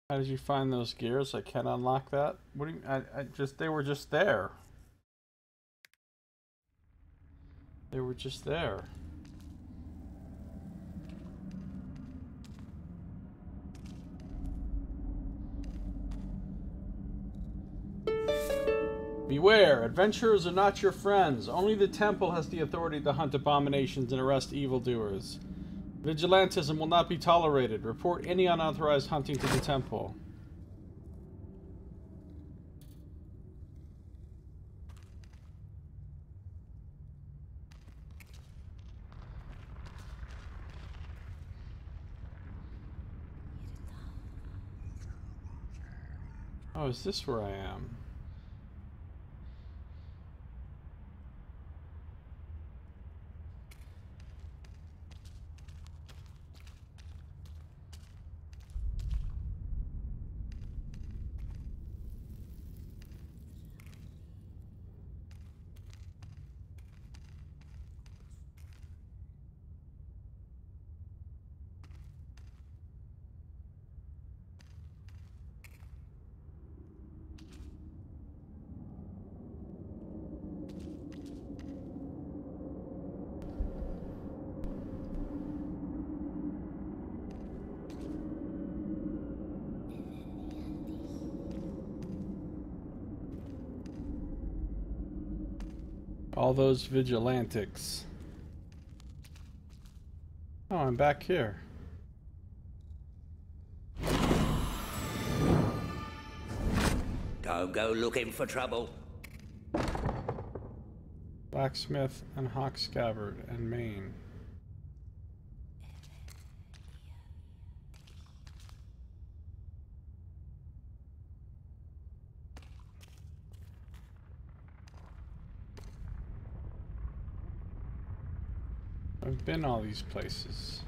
S2: How did you find those gears? I can't unlock that. What do you? They were just there. They were just there. Beware, adventurers are not your friends. Only the temple has the authority to hunt abominations and arrest evildoers. Vigilantism will not be tolerated. Report any unauthorized hunting to the temple. Oh, is this where I am? All those vigilantics. Oh, I'm back here.
S18: Don't go looking for trouble.
S2: Blacksmith and hawk scabbard and mane. I've been all these places.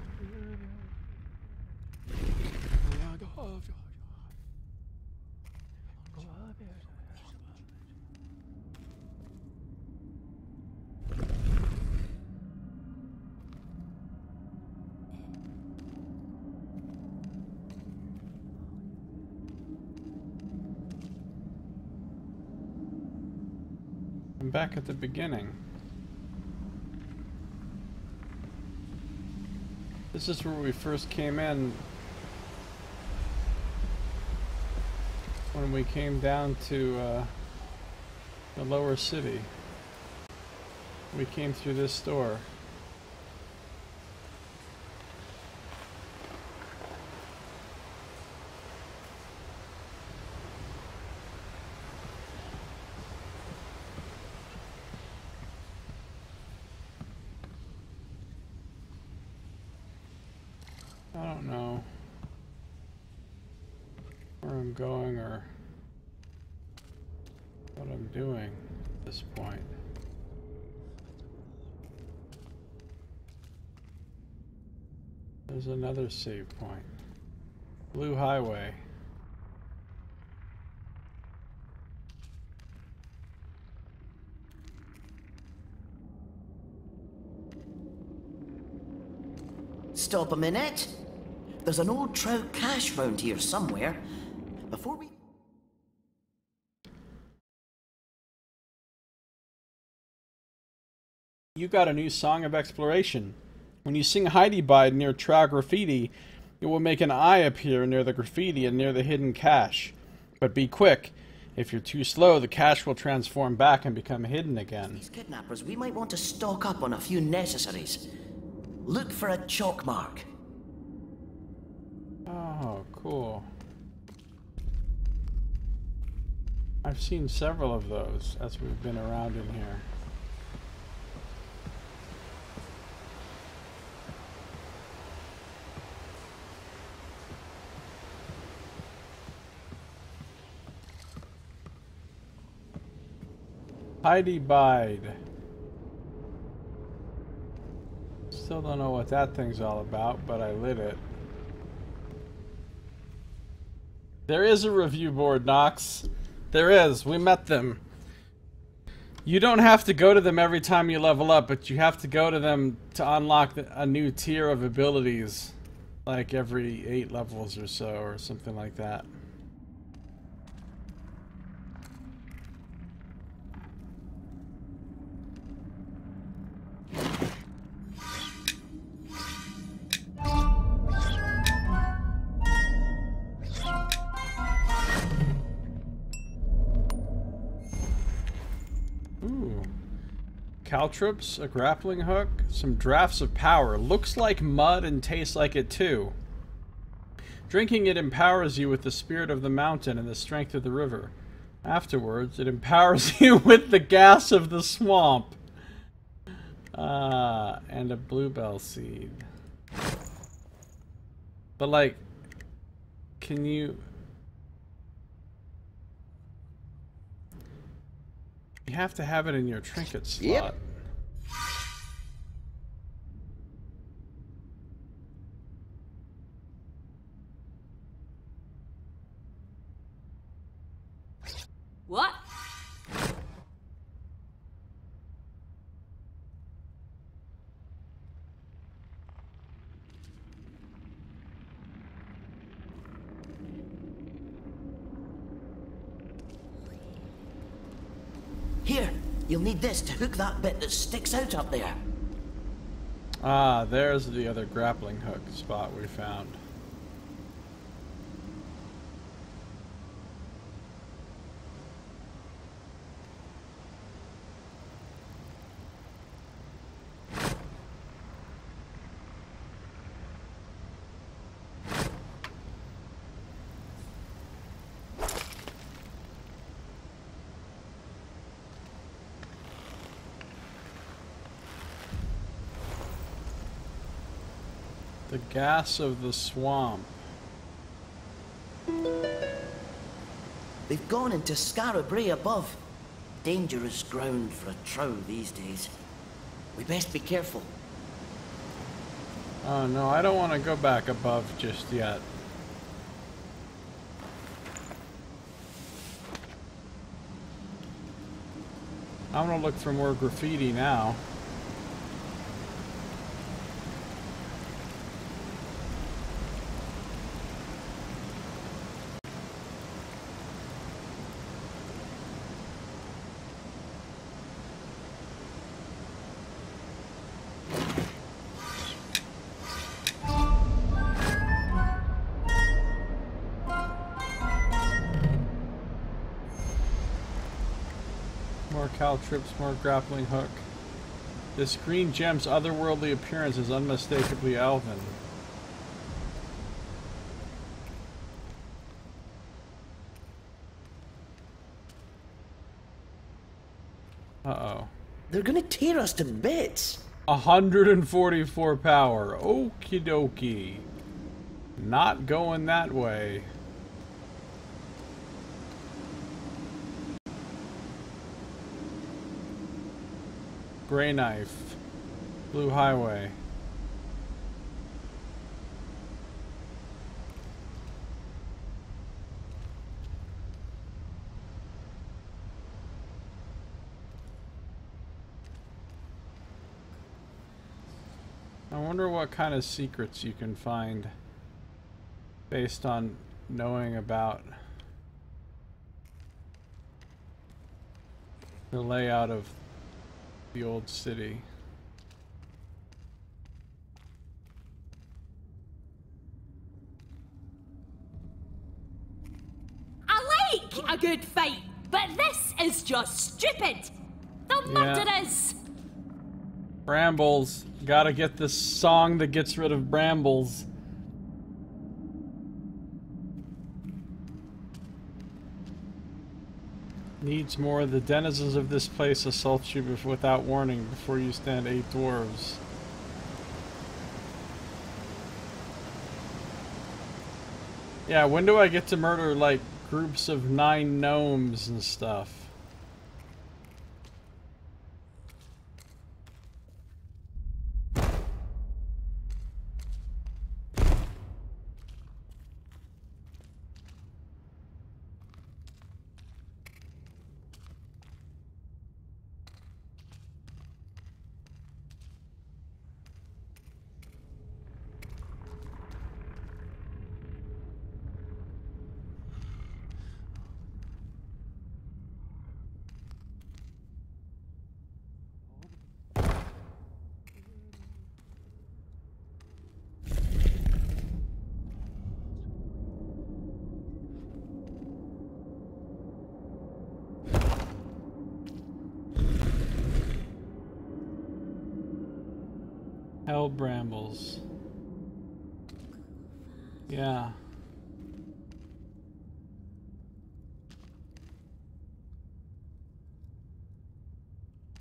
S2: I'm back at the beginning. This is where we first came in. When we came down to the lower city. We came through this door. I don't know where I'm going or what I'm doing at this point. There's another save point. Blue Highway.
S9: Stop a minute. There's an old Trow cache round here somewhere. Before we...
S2: You got a new song of exploration. When you sing Heidi Bide near Trow graffiti, it will make an eye appear near the graffiti and near the hidden cache. But be quick. If you're too slow, the cache will transform back and become hidden again.
S9: These kidnappers, we might want to stock up on a few necessaries. Look for a chalk mark.
S2: Oh, cool. I've seen several of those as we've been around in here. Heidi Bide. Still don't know what that thing's all about, but I lit it. There is a review board, Nox. There is. We met them. You don't have to go to them every time you level up, but you have to go to them to unlock a new tier of abilities. Like every 8 levels or so, or something like that. Caltrops, a grappling hook, some drafts of power. Looks like mud and tastes like it too. Drinking it empowers you with the spirit of the mountain and the strength of the river. Afterwards, it empowers you with the gas of the swamp. And a bluebell seed. But like, can you... You have to have it in your trinket slot. Yep.
S17: What?
S9: Here, you'll need this to hook that bit that sticks out up there.
S2: Ah, there's the other grappling hook spot we found. The gas of the swamp.
S9: They've gone into Scarabray above. Dangerous ground for a Trow these days. We best be careful.
S2: Oh no, I don't want to go back above just yet. I'm gonna look for more graffiti now. caltrips, more grappling hook. This green gem's otherworldly appearance is unmistakably elven. Uh-oh.
S9: They're gonna tear us to bits.
S2: 144 power. Okie dokie. Not going that way. Gray knife. Blue highway. I wonder what kind of secrets you can find based on knowing about the layout of the old city.
S17: I like a good fight, but this is just stupid. The murderers.
S2: Brambles. Gotta get this song that gets rid of brambles. Needs more. The denizens of this place assault you without warning before you stand 8 dwarves. Yeah, when do I get to murder, like, groups of 9 gnomes and stuff? Hell brambles. Yeah.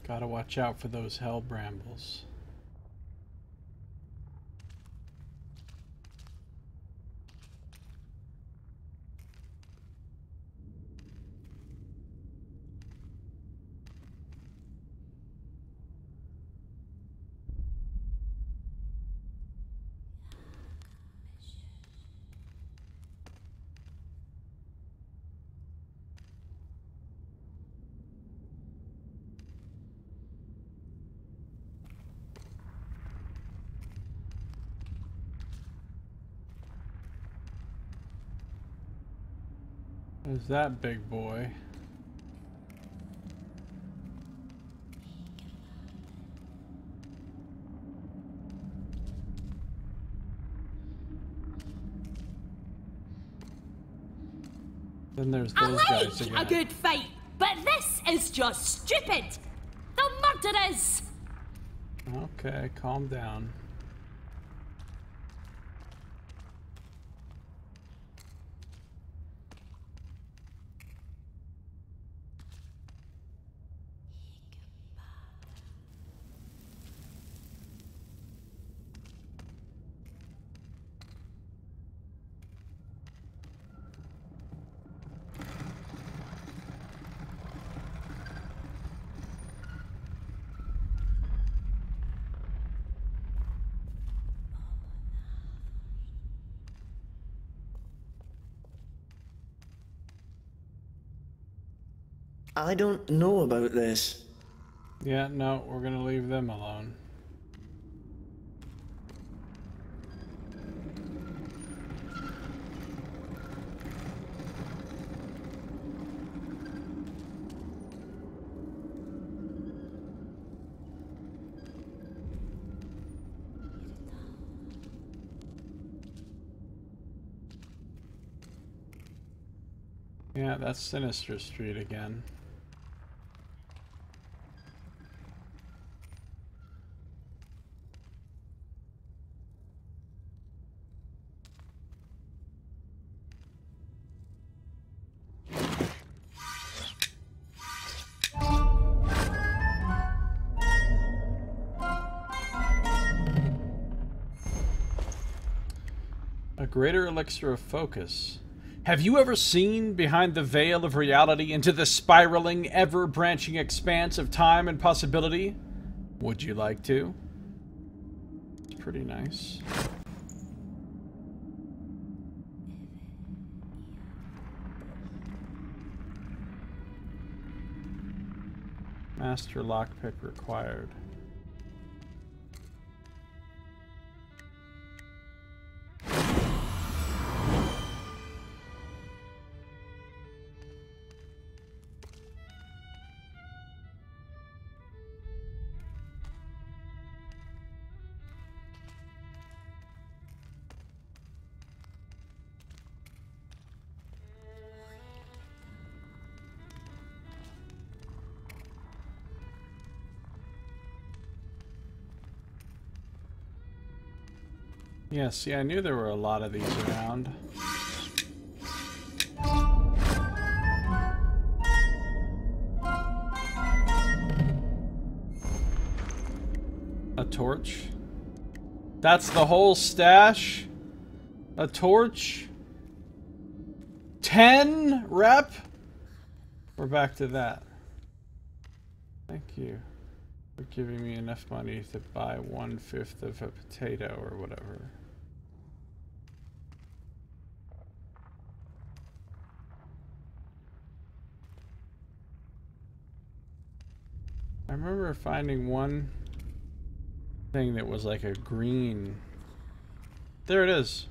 S2: Gotta watch out for those hell brambles. There's that big boy. Then there's those guys again.
S17: A good fight, but this is just stupid. The murderers.
S2: Okay, calm down.
S9: I don't know about this.
S2: Yeah, no, we're gonna leave them alone. Yeah, that's Sinister Street again. A greater elixir of focus. Have you ever seen behind the veil of reality into the spiraling, ever-branching expanse of time and possibility? Would you like to? It's pretty nice. Master lockpick required. Yeah, see, I knew there were a lot of these around. A torch? That's the whole stash? A torch? 10 rep? We're back to that. Thank you for giving me enough money to buy 1/5 of a potato or whatever. I remember finding one thing that was like a green. There it is.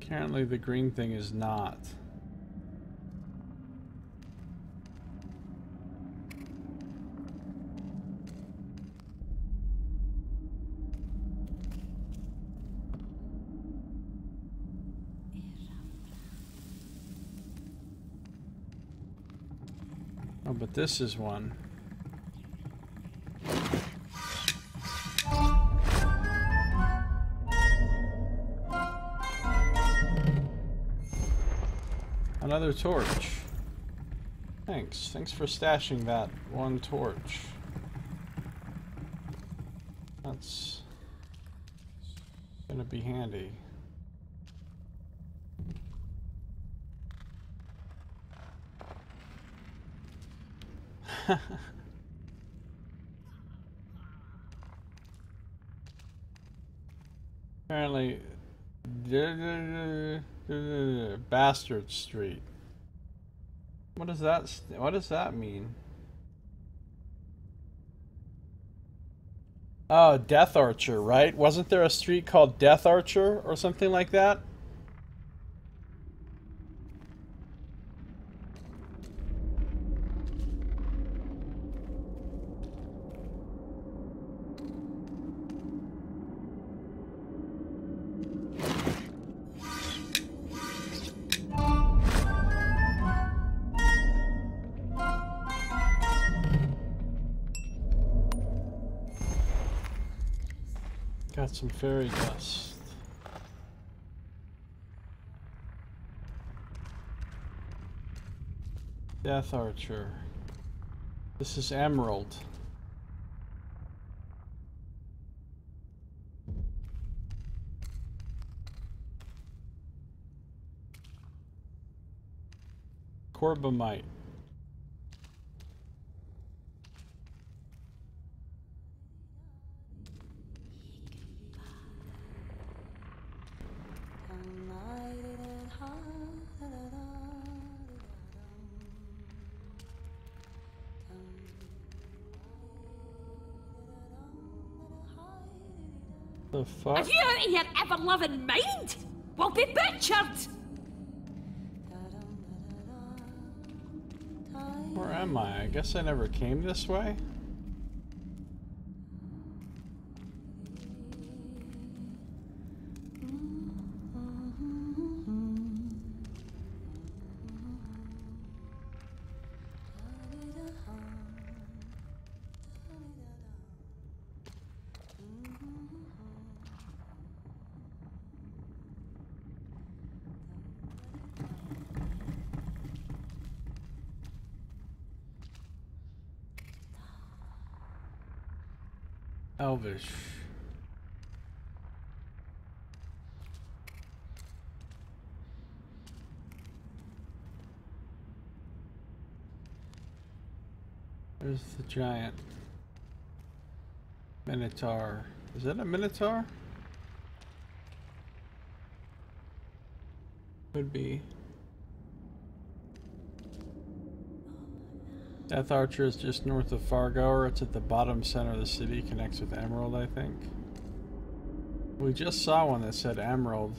S2: Apparently the green thing is not. Oh, but this is one. Another torch. Thanks. Thanks for stashing that one torch. That's gonna be handy. Apparently, Bastard Street. What does that mean? Oh, Death Archer, right? Wasn't there a street called Death Archer or something like that? Got some fairy dust. Death Archer. This is Emerald. Corbamite. The fuck?
S17: Are you out of your ever-loving mind? We'll be butchered!
S2: Where am I? I guess I never came this way? Elvish. There's the giant Minotaur. Is that a Minotaur? Could be. Death Archer is just north of Fargo, or it's at the bottom center of the city, connects with Emerald, I think. We just saw one that said Emerald.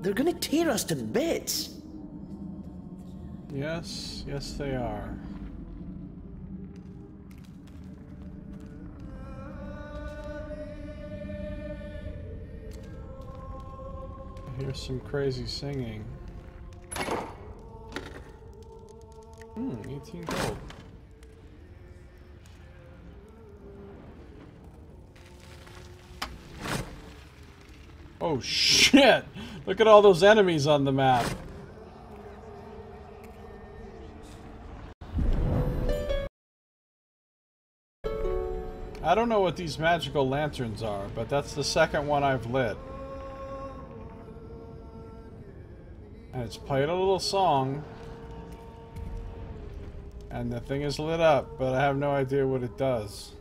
S9: They're gonna tear us to bits.
S2: Yes, yes they are. I hear some crazy singing. 18 gold. Oh shit! Look at all those enemies on the map. I don't know what these magical lanterns are, but that's the second one I've lit. And it's played a little song. And the thing is lit up, but I have no idea what it does.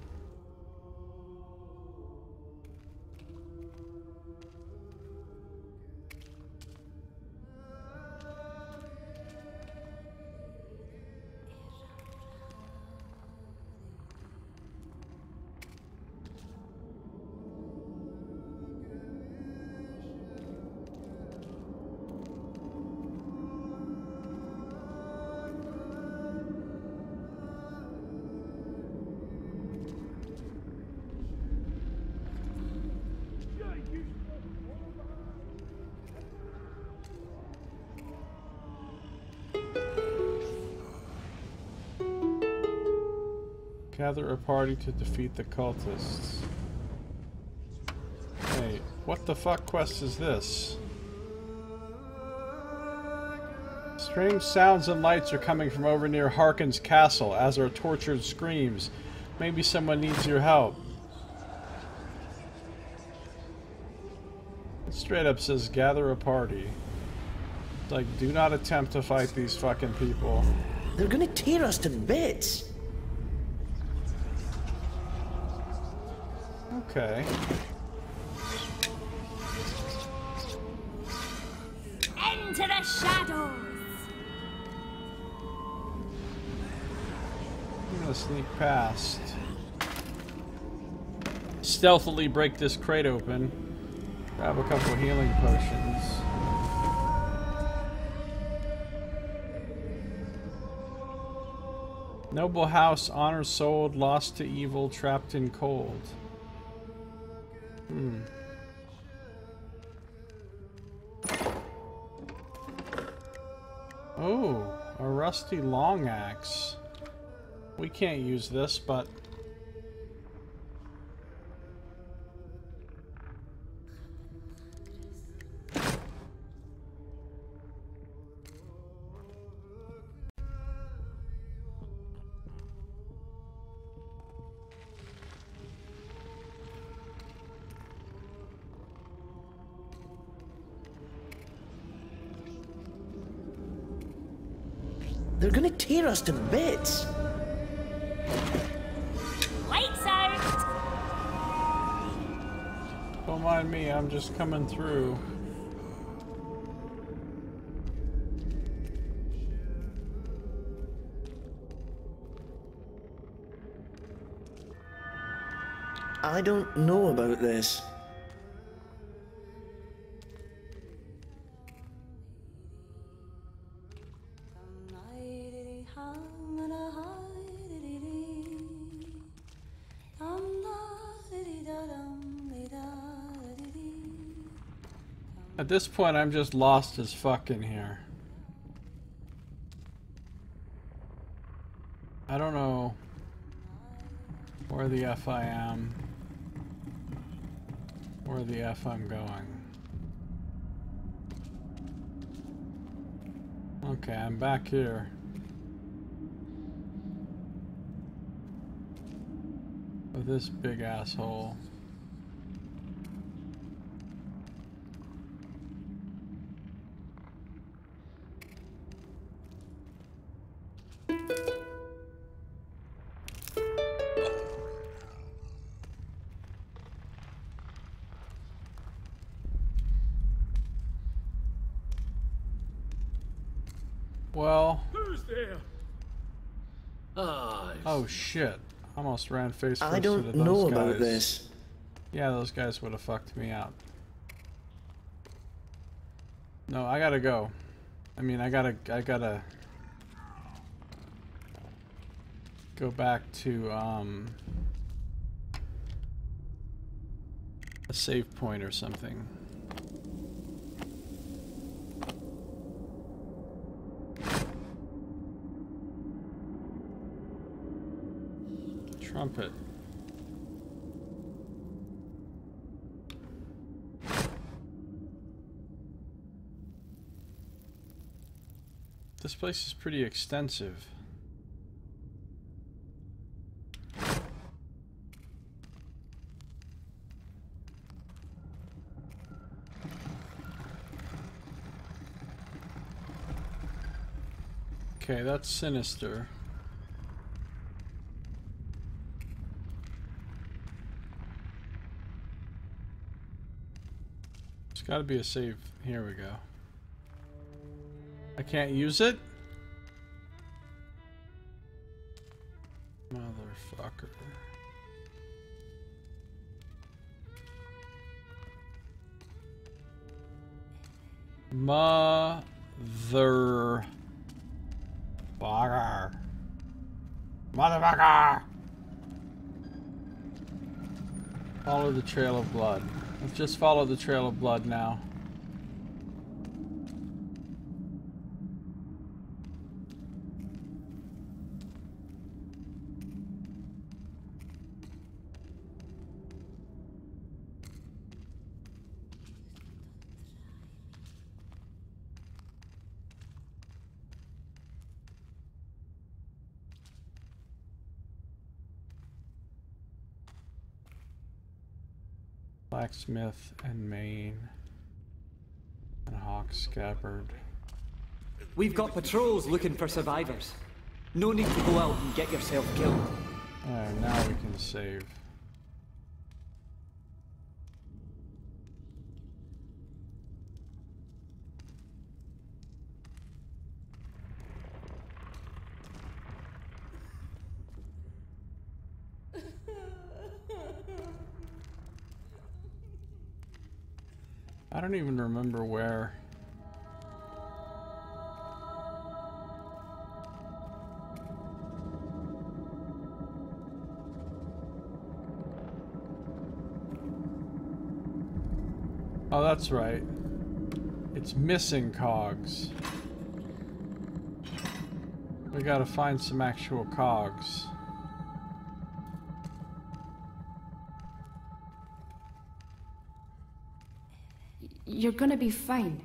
S2: Gather a party to defeat the cultists. Hey, what the fuck quest is this? Strange sounds and lights are coming from over near Harkin's castle, as are tortured screams. Maybe someone needs your help. It straight up says gather a party. It's like, do not attempt to fight these fucking people.
S9: They're gonna tear us to bits.
S2: Okay.
S17: Into the shadows.
S2: I'm gonna sneak past. Stealthily break this crate open. Grab a couple healing potions. Noble house, honor sold, lost to evil, trapped in cold. Oh, a rusty long axe. We can't use this, but...
S9: They're gonna tear us to bits.
S17: Lights out.
S2: Don't mind mind me, I'm just coming through.
S18: I don't know about this.
S2: At this point, I'm just lost as fuck in here. I don't know where the F I am, where the F I'm going. Okay, I'm back here. With this big asshole. Well.
S3: Who's there?
S2: Oh shit. Almost ran face first
S18: I don't
S2: into those
S18: know
S2: guys.
S18: about this.
S2: Yeah, those guys would have fucked me out. No, I gotta go. I mean, I gotta go back to, a save point or something. Trumpet. This place is pretty extensive. Okay, that's sinister. There's gotta be a save. Here we go. I can't use it? Motherfucker. Motherfucker. Motherfucker! Follow the trail of blood. Let's just follow the trail of blood now. Blacksmith and Maine and Hawk Scabbard.
S19: We've got patrols looking for survivors. No need to go out and get yourself killed.
S2: Alright, now we can save. I don't even remember where. Oh, that's right. It's missing cogs. We gotta find some actual cogs.
S5: You're gonna be fine.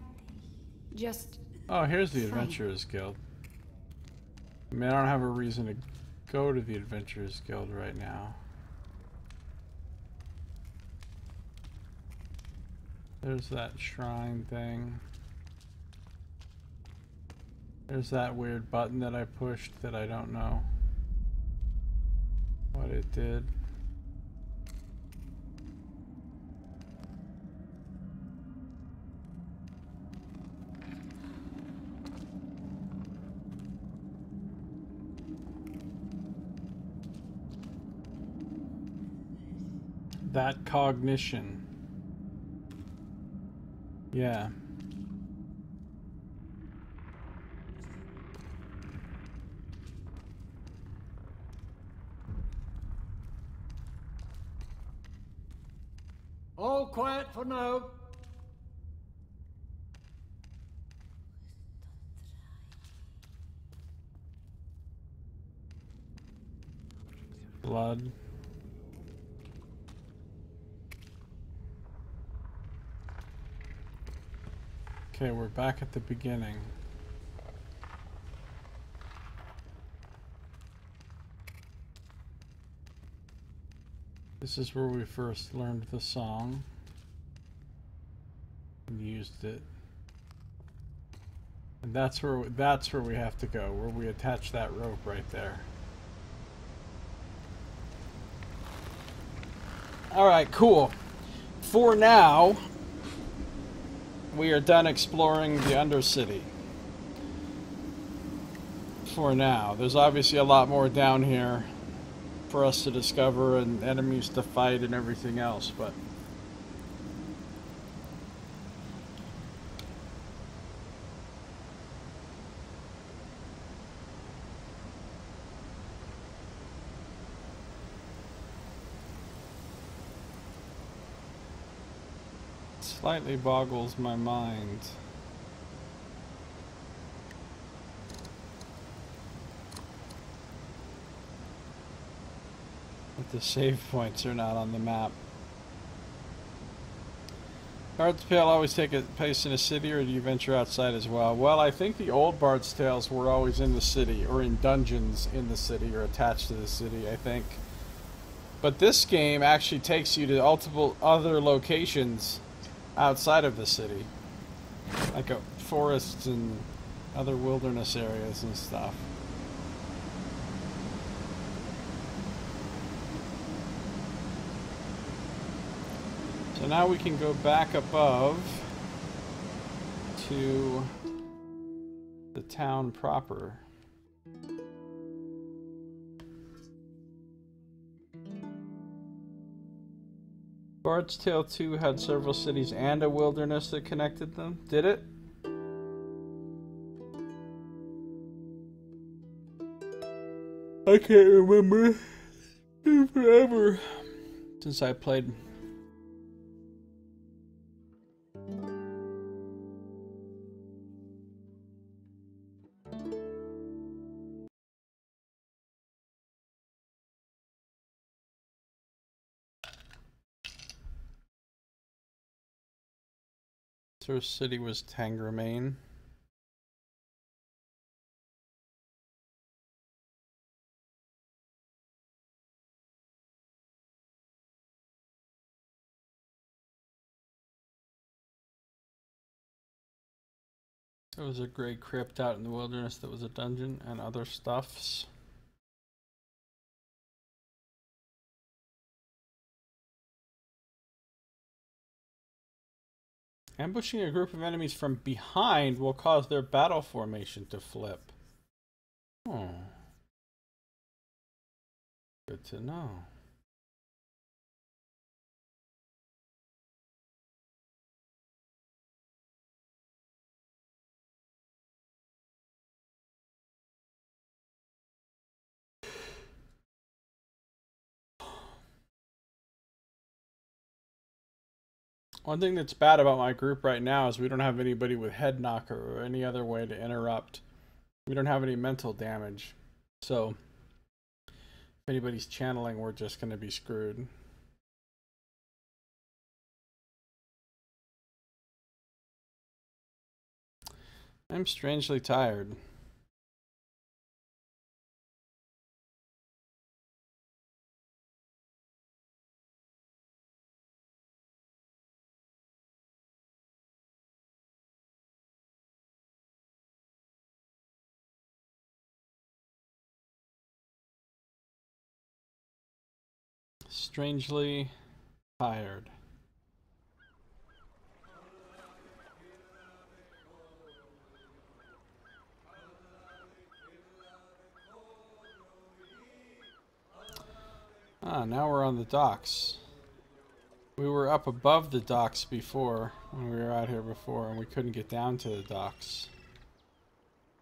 S5: Just...
S2: Oh, here's the Adventurers Guild. I mean, I don't have a reason to go to the Adventurers Guild right now. There's that shrine thing. There's that weird button that I pushed that I don't know what it did. that cognition. Yeah.
S20: All quiet for now.
S2: Blood. Okay, we're back at the beginning. This is where we first learned the song and used it. And that's where we have to go, where we attach that rope right there. Alright, cool. For now, we are done exploring the Undercity. For now. There's obviously a lot more down here for us to discover and enemies to fight and everything else, but slightly boggles my mind. But the save points are not on the map. Bard's Tale always take place in a city, or do you venture outside as well? Well, I think the old Bard's Tales were always in the city, or in dungeons in the city, or attached to the city, I think. But this game actually takes you to multiple other locations outside of the city, like forests and other wilderness areas and stuff. So now we can go back above to the town proper. Bard's Tale 2 had several cities and a wilderness that connected them. Did it? I can't remember. It's been forever since I played. First city was Tangermain. There was a great crypt out in the wilderness that was a dungeon and other stuffs. Ambushing a group of enemies from behind will cause their battle formation to flip. Oh. Good to know. One thing that's bad about my group right now is we don't have anybody with head knocker or any other way to interrupt. We don't have any mental damage. So, if anybody's channeling, we're just going to be screwed. I'm strangely tired. Strangely tired. Ah, now we're on the docks. We were up above the docks before, when we were out here before, and we couldn't get down to the docks.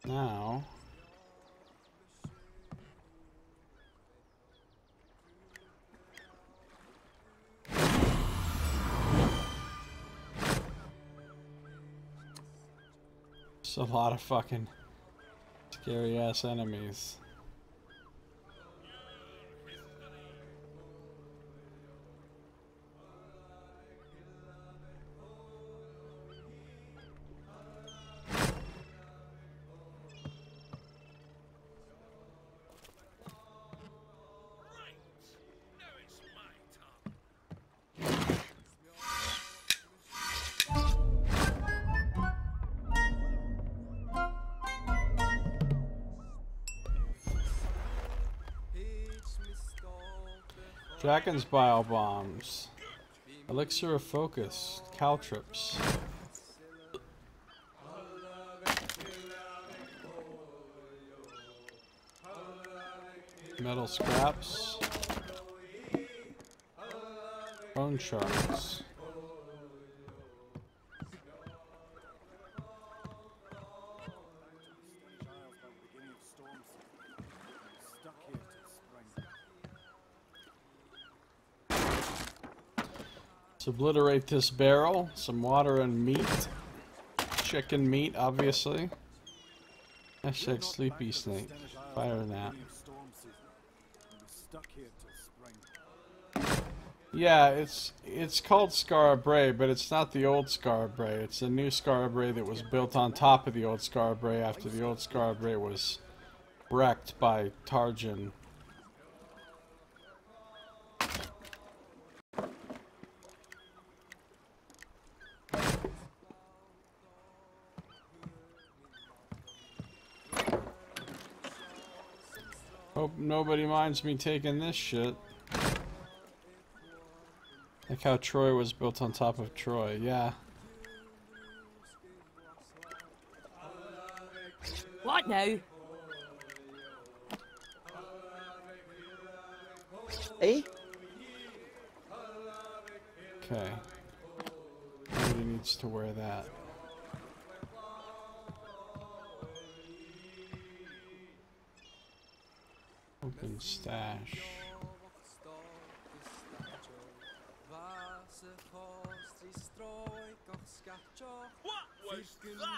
S2: Now... There's a lot of fucking scary ass enemies. Dragon's Bile Bombs. Elixir of Focus. Caltrips. Metal Scraps. Bone Shards. Obliterate this barrel. Some water and meat. Chicken meat, obviously. Hashtag sleepy snake. Fire nap. Yeah, it's called Skara Brae, but it's not the old Skara Brae. It's a new Skara Brae that was built on top of the old Skara Brae after the old Skara Brae was wrecked by Tarjan. Hope nobody minds me taking this shit. Like how Troy was built on top of Troy, yeah.
S17: What now?
S18: Eh?
S2: Okay. Nobody needs to wear that. Open stash.
S4: What was that?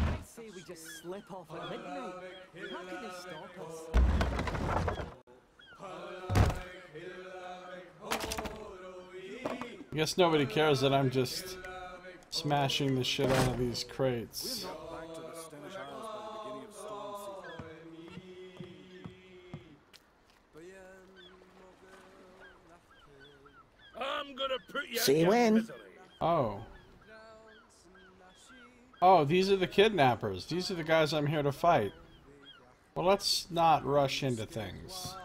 S19: I'd say we just slip off at midnight. How can they stop us?
S2: I guess nobody cares that I'm just smashing the shit out of these crates.
S7: I'm gonna put you
S18: See you when.
S2: Oh. Oh, these are the kidnappers. These are the guys I'm here to fight. Well, let's not rush into things.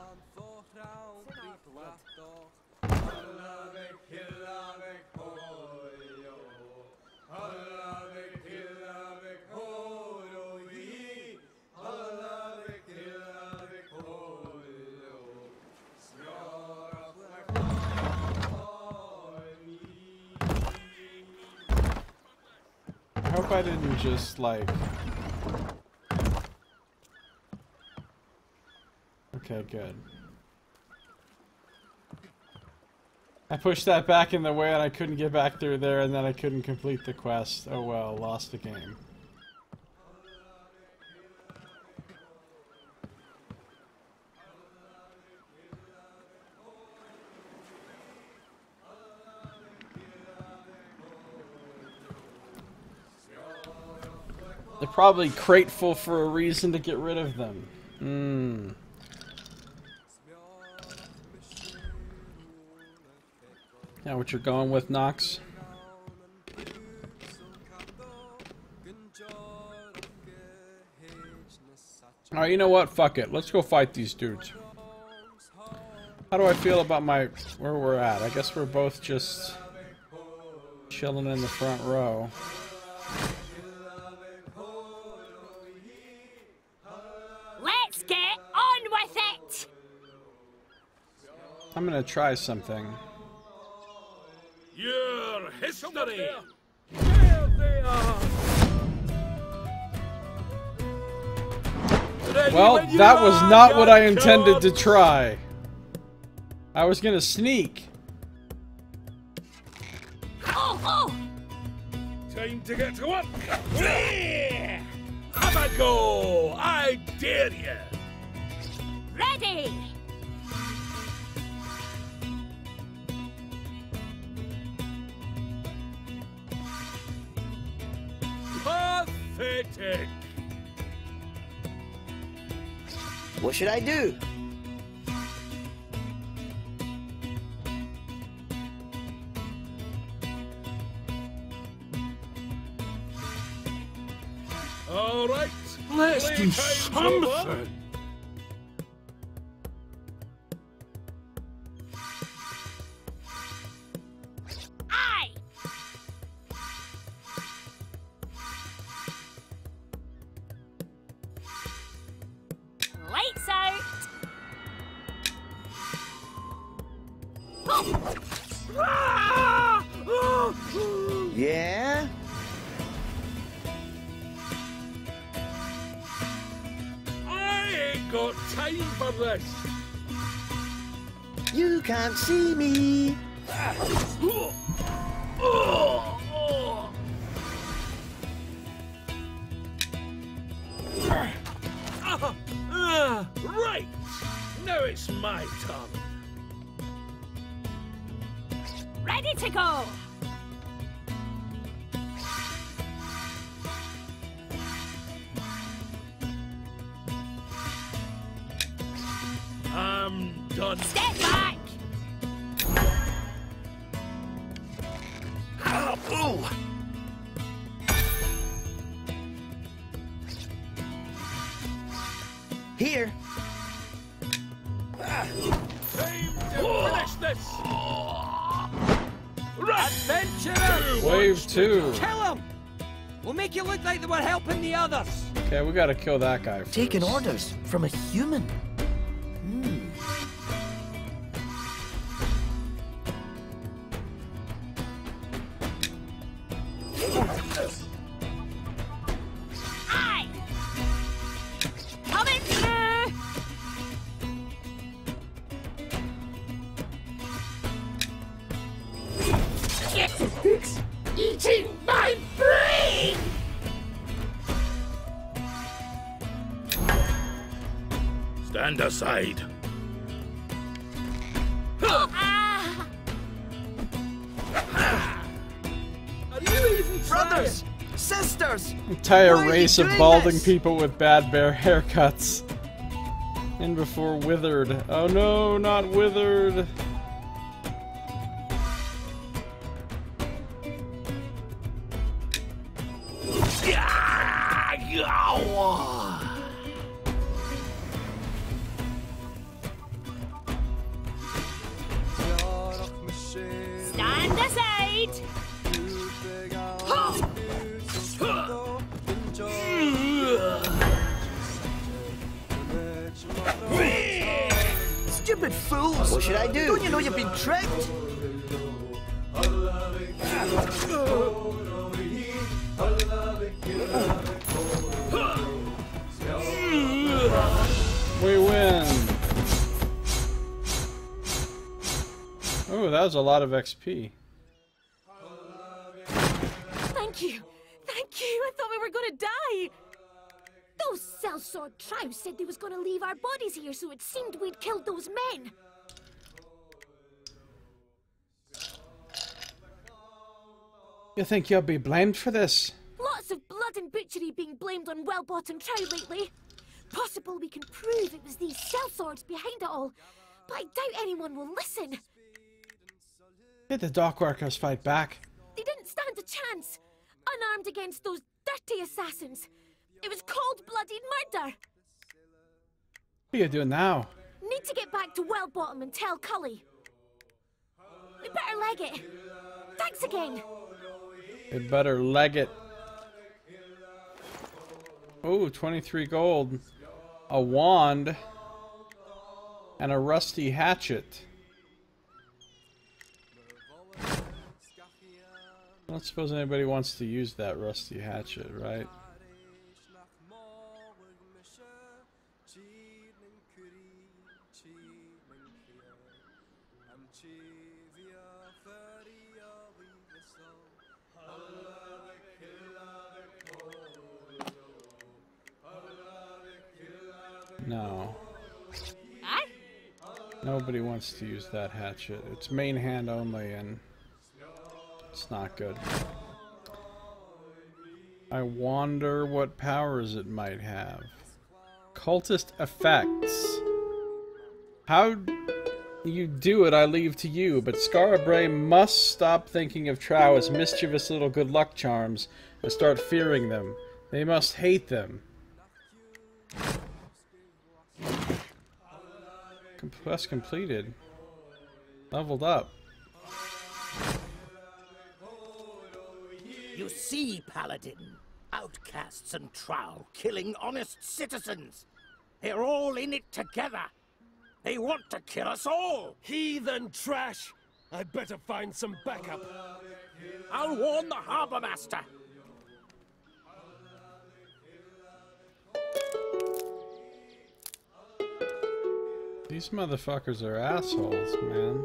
S2: I hope I didn't just, like... Okay, good. I pushed that back in the way and I couldn't get back through there and then I couldn't complete the quest. Oh well, lost the game. They're probably crateful for a reason to get rid of them. Yeah, what you're going with, Nox? Alright, you know what? Fuck it. Let's go fight these dudes. How do I feel about where we're at? I guess we're both just chilling in the front row.
S17: Let's get on
S2: gonna try something.
S20: Your history. There they are.
S2: Well, that was not what I intended to try. I was gonna sneak.
S17: Oh!
S20: Time to get to work. Have a go. I dare you.
S17: Ready!
S20: Pathetic.
S18: What should I do?
S20: All right, let's do something.
S17: Aye! Lights out!
S18: Yeah?
S20: I ain't got time for this.
S18: You can't see me.
S20: Right. Now it's my turn.
S17: Ready to go!
S20: I'm done.
S17: Step back!
S20: Oh.
S18: Here.
S20: Time to finish this.
S17: Adventurer!
S2: Wave 2.
S21: Kill him! We'll make you look like they were helping the others.
S2: Okay, we gotta kill that guy first.
S9: Taking orders from a human.
S17: Aye! Coming through!
S3: It's eating my brain!
S20: Stand aside.
S21: Are you even brothers? Sisters!
S2: Entire
S21: Why are you
S2: race of
S21: doing
S2: balding
S21: this?
S2: people with bad bear haircuts. And before withered. Oh no, not withered.
S17: Stand aside!
S18: Stupid fools!
S9: What should I do?
S18: Don't you know you've been tricked?
S2: We win. Oh, that was a lot of XP.
S6: Thank you. Thank you. I thought we were going to die. Those sellsword Trow said they was going to leave our bodies here, so it seemed we'd killed those men.
S2: You think you'll be blamed for this?
S6: Lots of blood and butchery being blamed on well-bought Trow lately. Possible we can prove it was these sellswords behind it all, but I doubt anyone will listen.
S2: Did the dock workers fight back?
S6: They didn't stand a chance. Unarmed against those dirty assassins. It was cold-blooded murder.
S2: What are you doing now?
S6: Need to get back to Wellbottom and tell Cully. We better leg it. Thanks again.
S2: You better leg it. Oh, 23 gold. A wand. And a rusty hatchet. don't suppose anybody wants to use that rusty hatchet, right? No. Nobody wants to use that hatchet. It's main hand only, and it's not good. I wonder what powers it might have. Cultist effects. How you do it, I leave to you, but Scarabray must stop thinking of Trow as mischievous little good luck charms and start fearing them. They must hate them. Quest completed. Leveled up.
S1: You see, Paladin, outcasts and Trow killing honest citizens. They're all in it together. They want to kill us all.
S21: Heathen trash! I'd better find some backup.
S1: I'll warn the Harbour Master.
S2: These motherfuckers are assholes, man.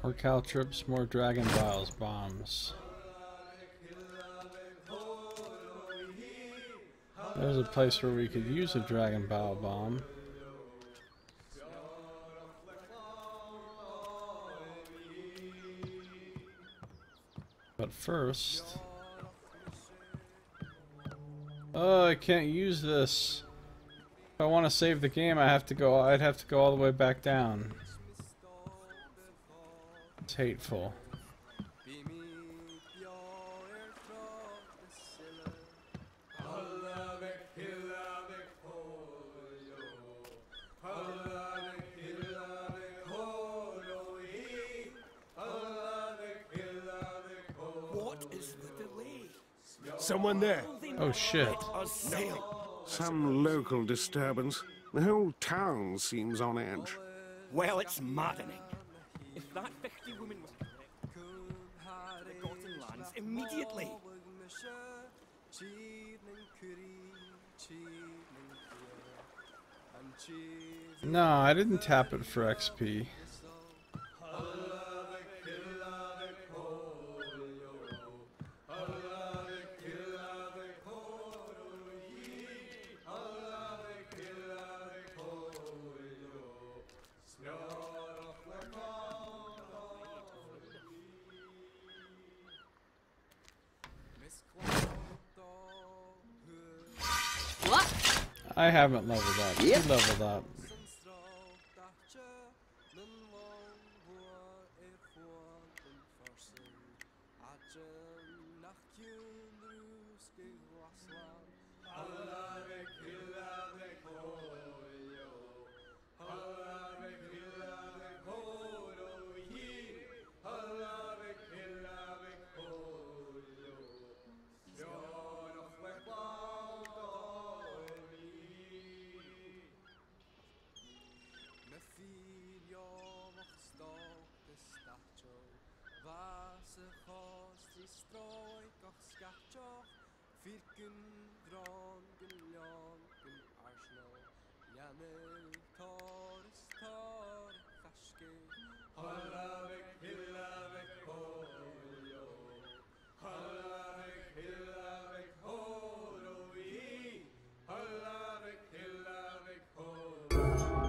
S2: More caltrips, more dragon vials, bombs. There's a place where we could use a dragon bile bomb. But first... Oh, I can't use this. If I want to save the game, I'd have to go all the way back down. It's hateful.
S21: What is the delay? Someone there.
S2: Oh shit.
S22: Some local disturbance. The whole town seems on edge.
S1: Well, it's maddening.
S21: If that 50 woman was correct, the Forgotten Lands immediately.
S2: No, I didn't tap it for XP. I haven't leveled up.
S18: Yep.
S2: You leveled up.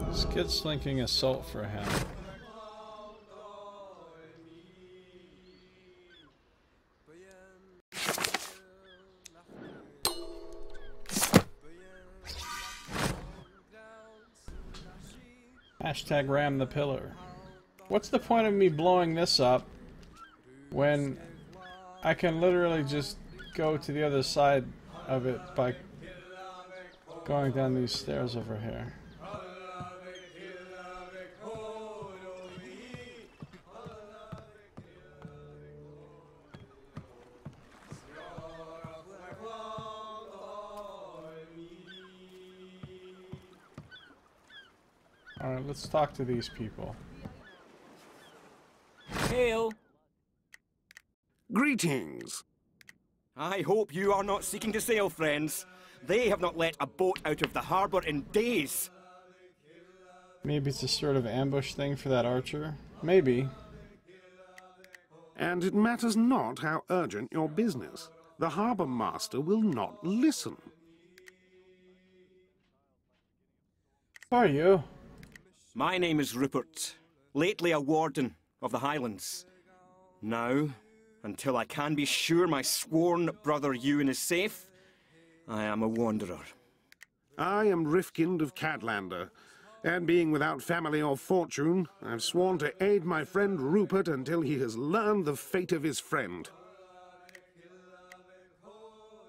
S2: This kid's slinking assault for him. Hashtag ram the pillar. What's the point of me blowing this up when I can literally just go to the other side of it by going down these stairs over here. Alright, let's talk to these people.
S21: Hail!
S22: Greetings.
S21: I hope you are not seeking to sail, friends. They have not let a boat out of the harbour in days.
S2: Maybe it's a sort of ambush thing for that archer? Maybe.
S22: And it matters not how urgent your business. The harbour master will not listen.
S2: Who are you?
S21: My name is Rupert, lately a warden of the Highlands. Now, until I can be sure my sworn brother Ewan is safe, I am a wanderer.
S22: I am Rifkind of Catlander, and being without family or fortune, I've sworn to aid my friend Rupert until he has learned the fate of his friend.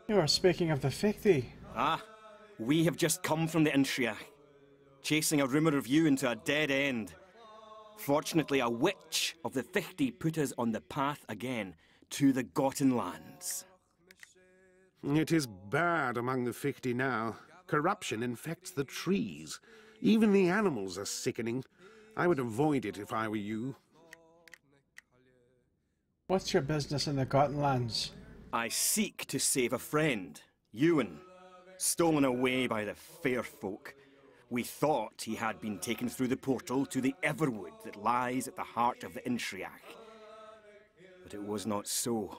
S2: You are speaking of the Fichti.
S21: Ah, we have just come from the inXile, chasing a rumour of you into a dead end. Fortunately, a witch of the Fichti put us on the path again to the Gotten Lands.
S22: It is bad among the Fichti now. Corruption infects the trees. Even the animals are sickening. I would avoid it if I were you.
S2: What's your business in the Gotten Lands?
S21: I seek to save a friend, Ewan, stolen away by the fair folk. We thought he had been taken through the portal to the Everwood that lies at the heart of the inXile. But it was not so.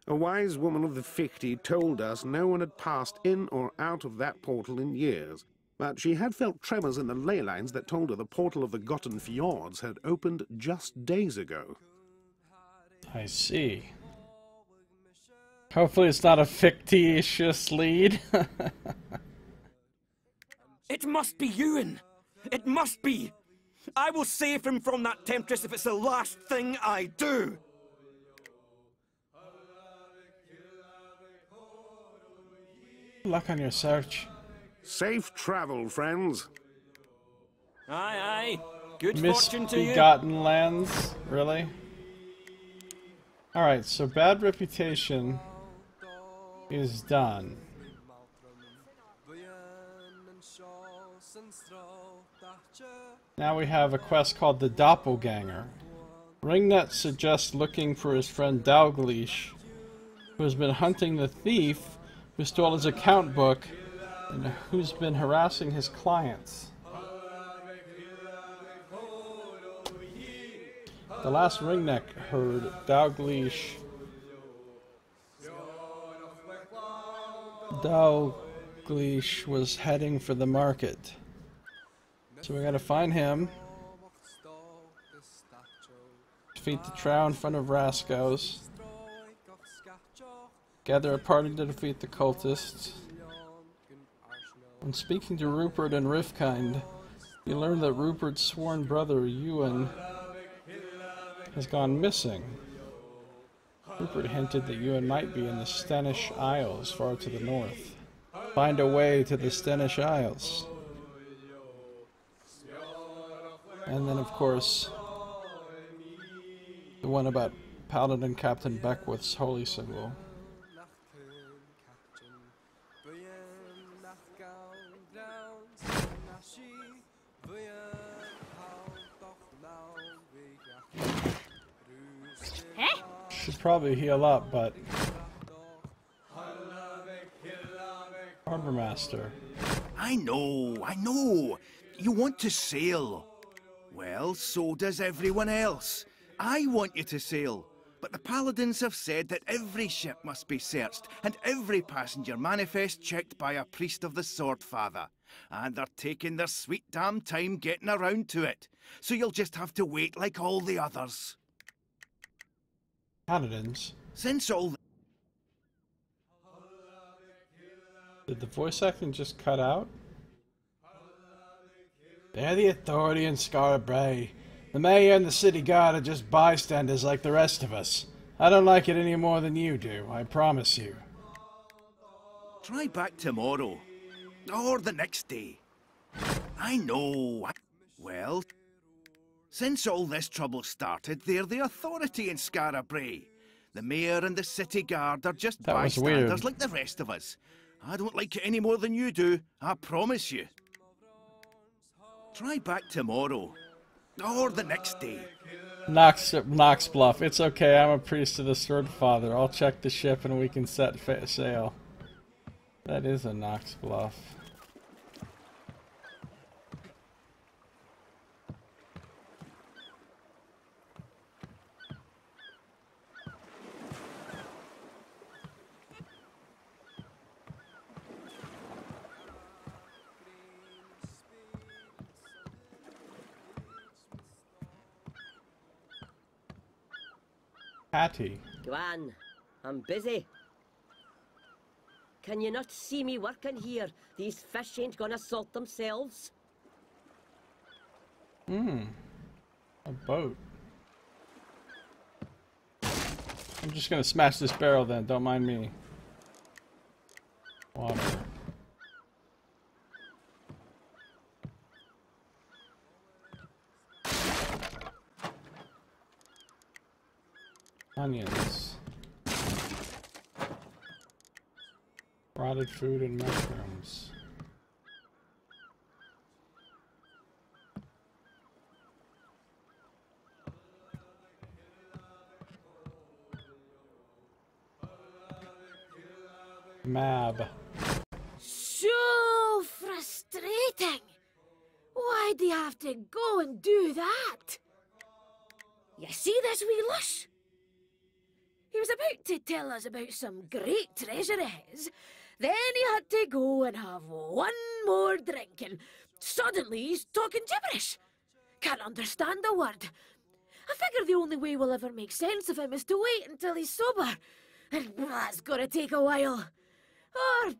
S22: A wise woman of the Fichti told us no one had passed in or out of that portal in years, but she had felt tremors in the ley lines that told her the portal of the Gotten Fjords had opened just days ago.
S2: I see. Hopefully it's not a fictitious lead.
S21: It must be Ewan! It must be! I will save him from that temptress if it's the last thing I do!
S2: Good luck on your search.
S22: Safe travel, friends.
S21: Aye, aye. Good fortune to you.
S2: Misbegotten lands? Really? Alright, so bad reputation is done. Now we have a quest called the Doppelganger. Ringnet suggests looking for his friend Dalglish, who has been hunting the thief who stole his account book and who's been harassing his clients. The last Ringneck heard, Dalglish was heading for the market. So we gotta find him, defeat the Trow in front of Raskos, gather a party to defeat the cultists. When speaking to Rupert and Rifkind, you learn that Rupert's sworn brother, Ewan, has gone missing. Rupert hinted that Ewan might be in the Stenish Isles, far to the north. Find a way to the Stenish Isles. And then, of course, the one about Paladin Captain Beckwith's holy symbol. Should probably heal up, but Harbor Master.
S8: I know. You want to sail. Well, so does everyone else. I want you to sail. But the Paladins have said that every ship must be searched, and every passenger manifest checked by a priest of the Swordfather. And they're taking their sweet damn time getting around to it. So you'll just have to wait like all the others.
S2: Paladins?
S8: Since all...
S2: Did the voice acting just cut out? They're the authority in Scarlet Bray. The mayor and the city guard are just bystanders like the rest of us. I don't like it any more than you do, I promise you.
S8: Try back tomorrow. Or the next day. I know. Well, since all this trouble started, they're the authority in Skara Brae. The mayor and the city guard are just bystanders like the rest of us. I don't like it any more than you do, I promise you. Try back tomorrow. Or the next day.
S2: Knox Bluff. It's okay, I'm a priest of the Sword Father. I'll check the ship and we can set sail. That is a Knox Bluff. Hattie.
S10: Go on, I'm busy. Can you not see me working here? These fish ain't gonna salt themselves.
S2: A boat. I'm just gonna smash this barrel then, don't mind me. Water. Onions. Rotted food and mushrooms. Mab.
S17: So frustrating. Why do you have to go and do that? You see this wee lush? He was about to tell us about some great treasure of his. Then he had to go and have one more drink, and suddenly he's talking gibberish. Can't understand a word. I figure the only way we'll ever make sense of him is to wait until he's sober. And that's gonna take a while. Or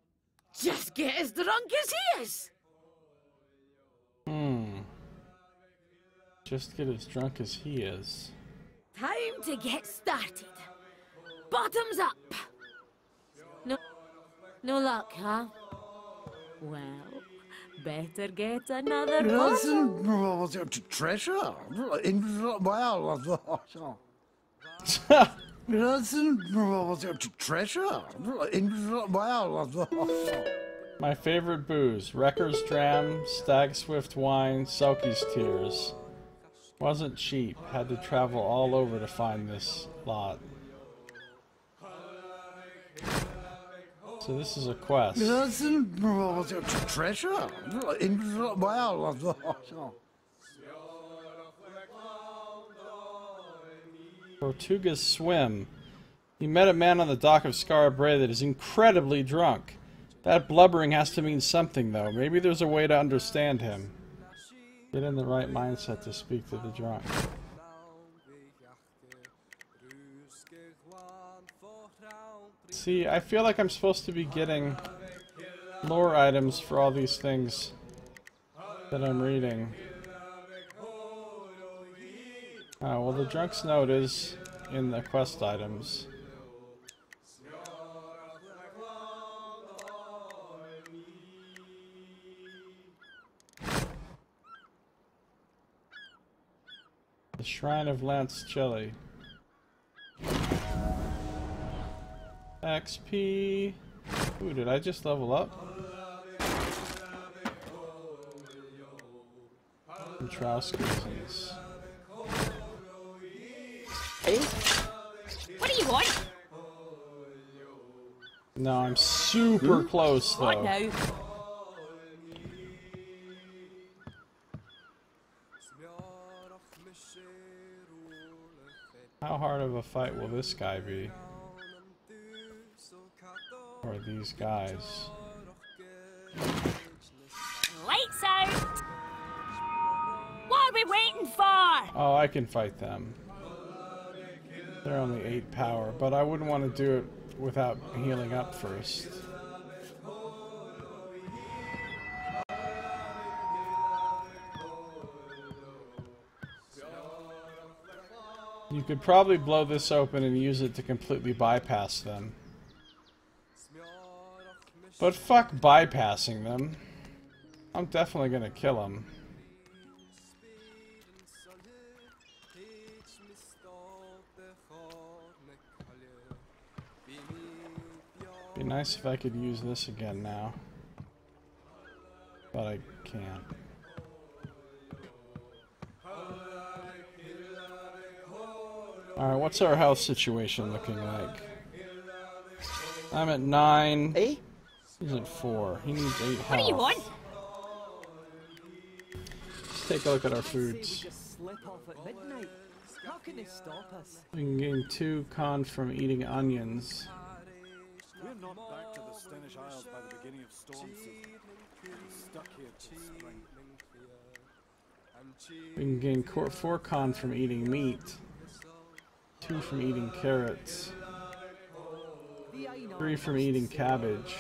S17: just get as drunk as he is.
S2: Just get as drunk as he is.
S17: Time to get started. Bottoms up. No luck, huh? Well, better get another bottle.
S18: Treasure? Treasure?
S2: My favorite booze: Wrecker's Dram, Stag Swift Wine, Selkie's Tears. Wasn't cheap. Had to travel all over to find this lot. So this is a quest.
S18: Treasure?
S2: Tortugas swim. He met a man on the dock of Skara Brae that is incredibly drunk. That blubbering has to mean something, though. Maybe there's a way to understand him. Get in the right mindset to speak to the drunk. See, I feel like I'm supposed to be getting lore items for all these things that I'm reading. Oh, well, the drunk's note is in the quest items. The Shrine of Lance Chili. XP. Ooh, did I just level up? And Trow skins.
S17: Hey? What do you want?
S2: No, I'm super close though.
S17: What now?
S2: How hard of a fight will this guy be? Or these guys?
S17: Lights out! What are we waiting for?
S2: Oh, I can fight them. They're only 8 power, but I wouldn't want to do it without healing up first. You could probably blow this open and use it to completely bypass them. But fuck bypassing them. I'm definitely gonna kill them. Be nice if I could use this again now. But I can't. Alright, what's our health situation looking like? I'm at 9.
S18: Hey?
S2: He's at 4. He needs 8 health.
S6: What do you want?
S2: Let's take a look at our foods. We can gain 2 con from eating onions.
S3: We're not back to the Stenish Isles by the beginning of storm season. We're stuck here till spring.
S2: We can gain 4 con from eating meat. 2 from eating carrots. 3 from eating cabbage.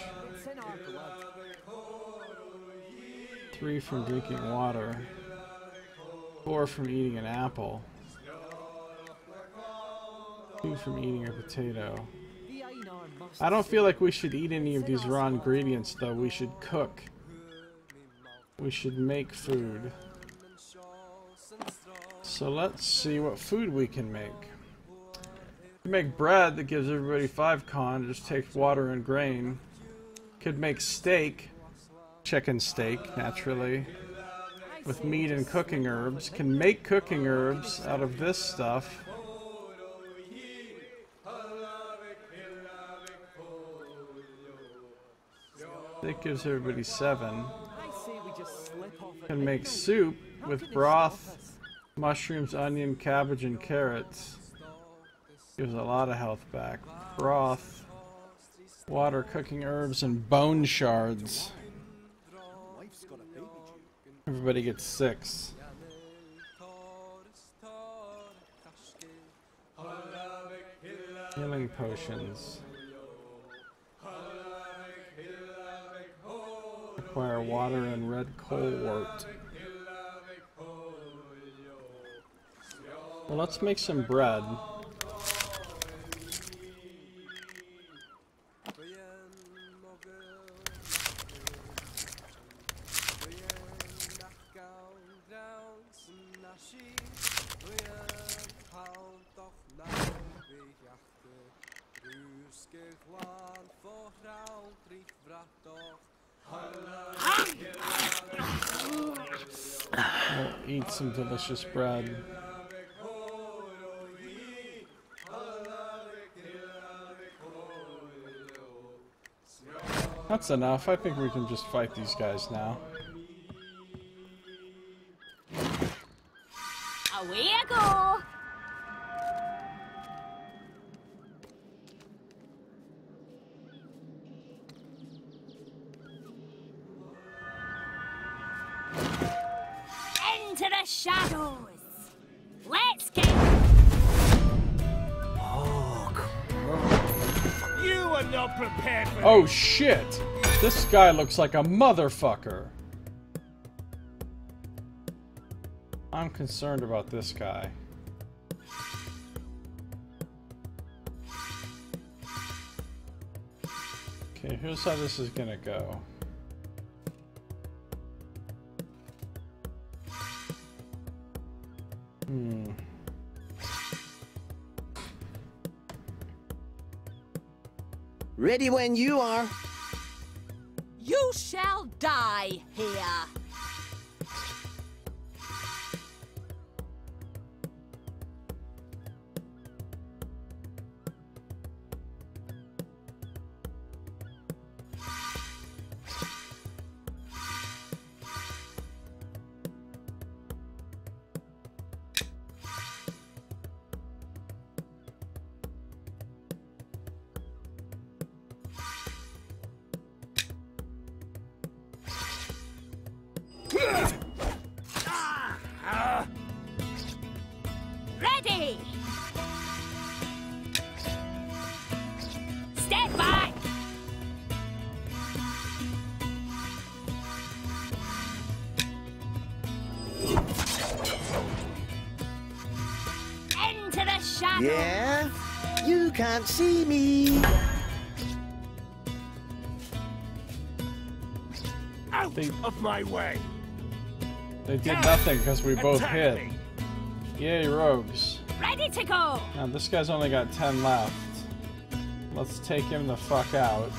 S2: 3 from drinking water. 4 from eating an apple. 2 from eating a potato. I don't feel like we should eat any of these raw ingredients though. We should cook. We should make food. So let's see what food we can make. Make bread that gives everybody 5 con, just takes water and grain. Could make steak, chicken steak, naturally, with meat and cooking herbs. Can make cooking herbs out of this stuff. That gives everybody 7. Can make soup with broth, mushrooms, onion, cabbage, and carrots. Gives a lot of health back. Broth, water, cooking herbs, and bone shards. Everybody gets 6. Healing potions. Acquire water and red colewort. Well, let's make some bread. We'll eat some delicious bread. That's enough. I think we can just fight these guys now.
S6: Away I go! Into the shadows! Let's get...
S3: You are not prepared for
S2: Oh shit! This guy looks like a motherfucker. I'm concerned about this guy. Okay, here's how this is gonna go.
S18: Ready when you are.
S6: You shall die here! Ready! Step back! Into the shadows!
S18: Yeah? You can't see me.
S1: Out of my way!
S2: They did nothing because we both hit. Yay, rogues.
S17: Ready to go!
S2: Now, this guy's only got 10 left. Let's take him the fuck out.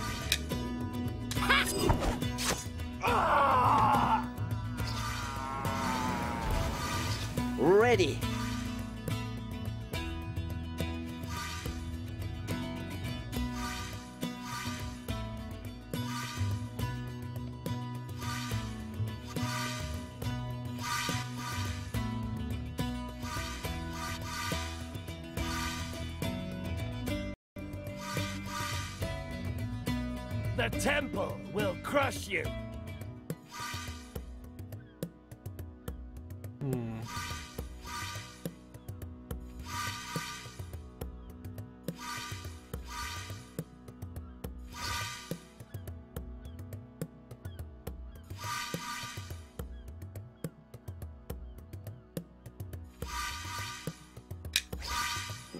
S18: Ready.
S1: The temple will crush you.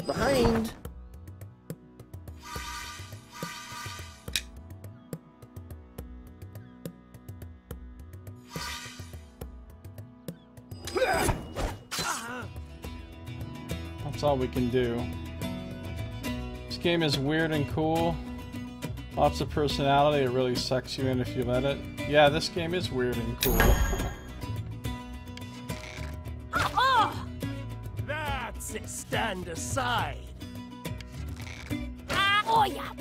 S18: Behind.
S2: That's all we can do. This game is weird and cool. Lots of personality. It really sucks you in if you let it. Yeah, this game is weird and cool.
S1: That's it. Stand aside.
S17: Oh yeah.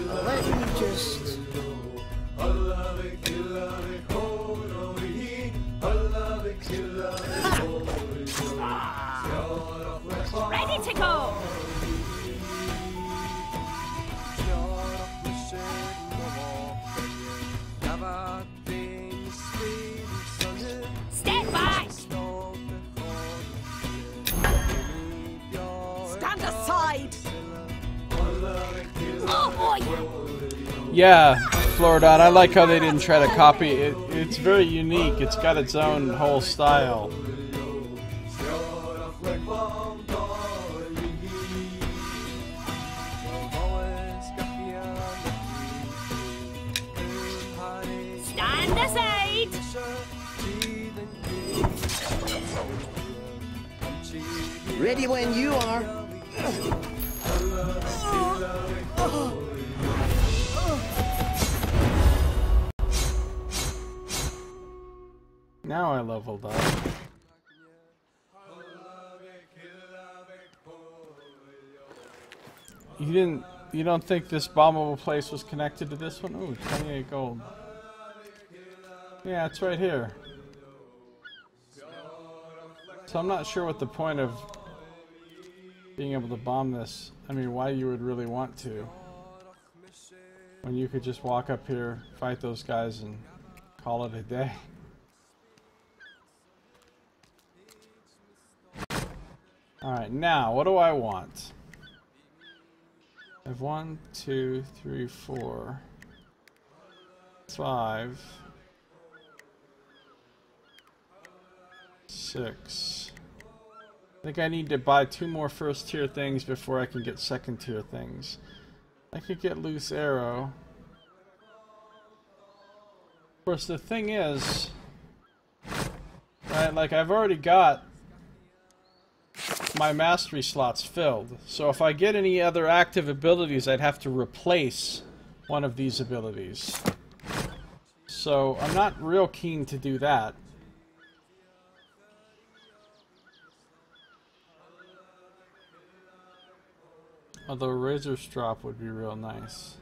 S18: Let me just...
S17: Ready to go! Step back! Stand aside! Oh boy!
S2: Yeah, Floridon, I like how they didn't try to copy it. It's very unique. It's got its own whole style.
S17: Stand aside!
S18: Ready when you are.
S2: Now I leveled up. You don't think this bombable place was connected to this one? Ooh, 28 gold. Yeah, it's right here. So I'm not sure what the point of being able to bomb this, I mean, why you would really want to. When you could just walk up here, fight those guys, and call it a day. Alright, now, what do I want? I have 1, 2, 3, 4, 5, 6. I think I need to buy 2 more first tier things before I can get second tier things. I could get loose arrow. Of course, the thing is, right, like I've already got my mastery slots filled. So if I get any other active abilities, I'd have to replace one of these abilities. So I'm not real keen to do that. Although Razor's Drop would be real nice.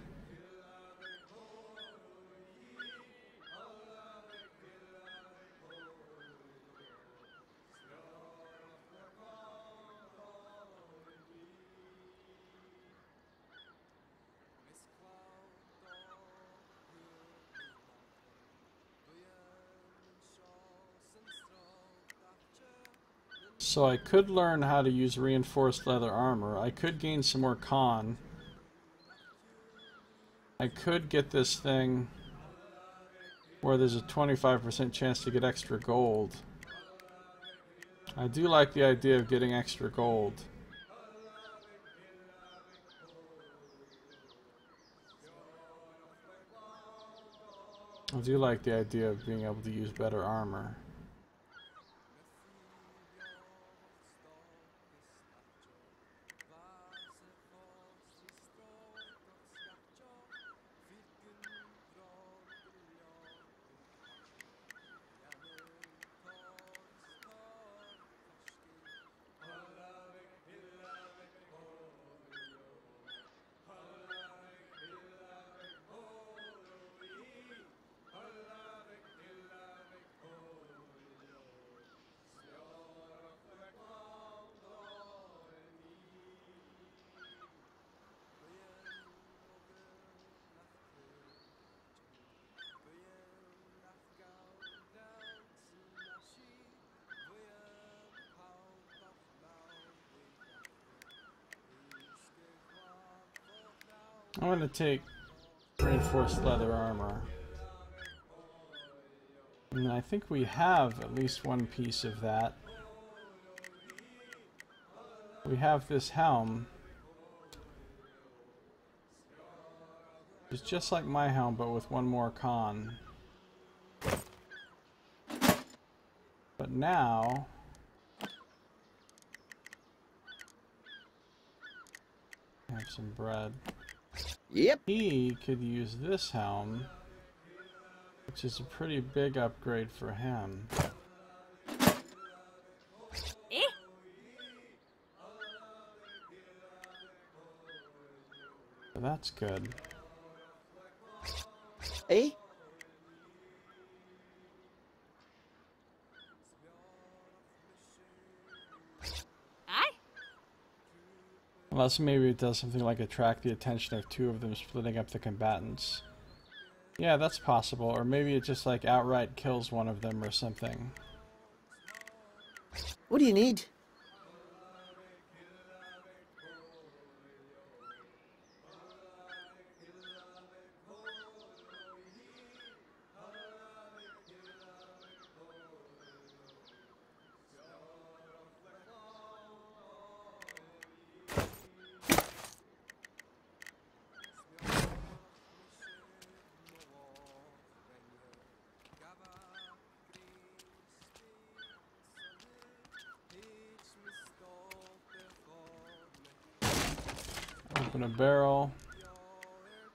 S2: So I could learn how to use reinforced leather armor. I could gain some more con. I could get this thing where there's a 25% chance to get extra gold. I do like the idea of getting extra gold. I do like the idea of being able to use better armor. I'm going to take reinforced leather armor. And I think we have at least one piece of that. We have this helm. It's just like my helm, but with one more con. But now... I have some bread.
S18: Yep.
S2: He could use this helm, which is a pretty big upgrade for him.
S6: Eh?
S2: So that's good.
S18: Eh?
S2: Unless maybe it does something like attract the attention of two of them, splitting up the combatants. Yeah, that's possible. Or maybe it just like outright kills one of them or something.
S18: What do you need?
S2: Open a barrel,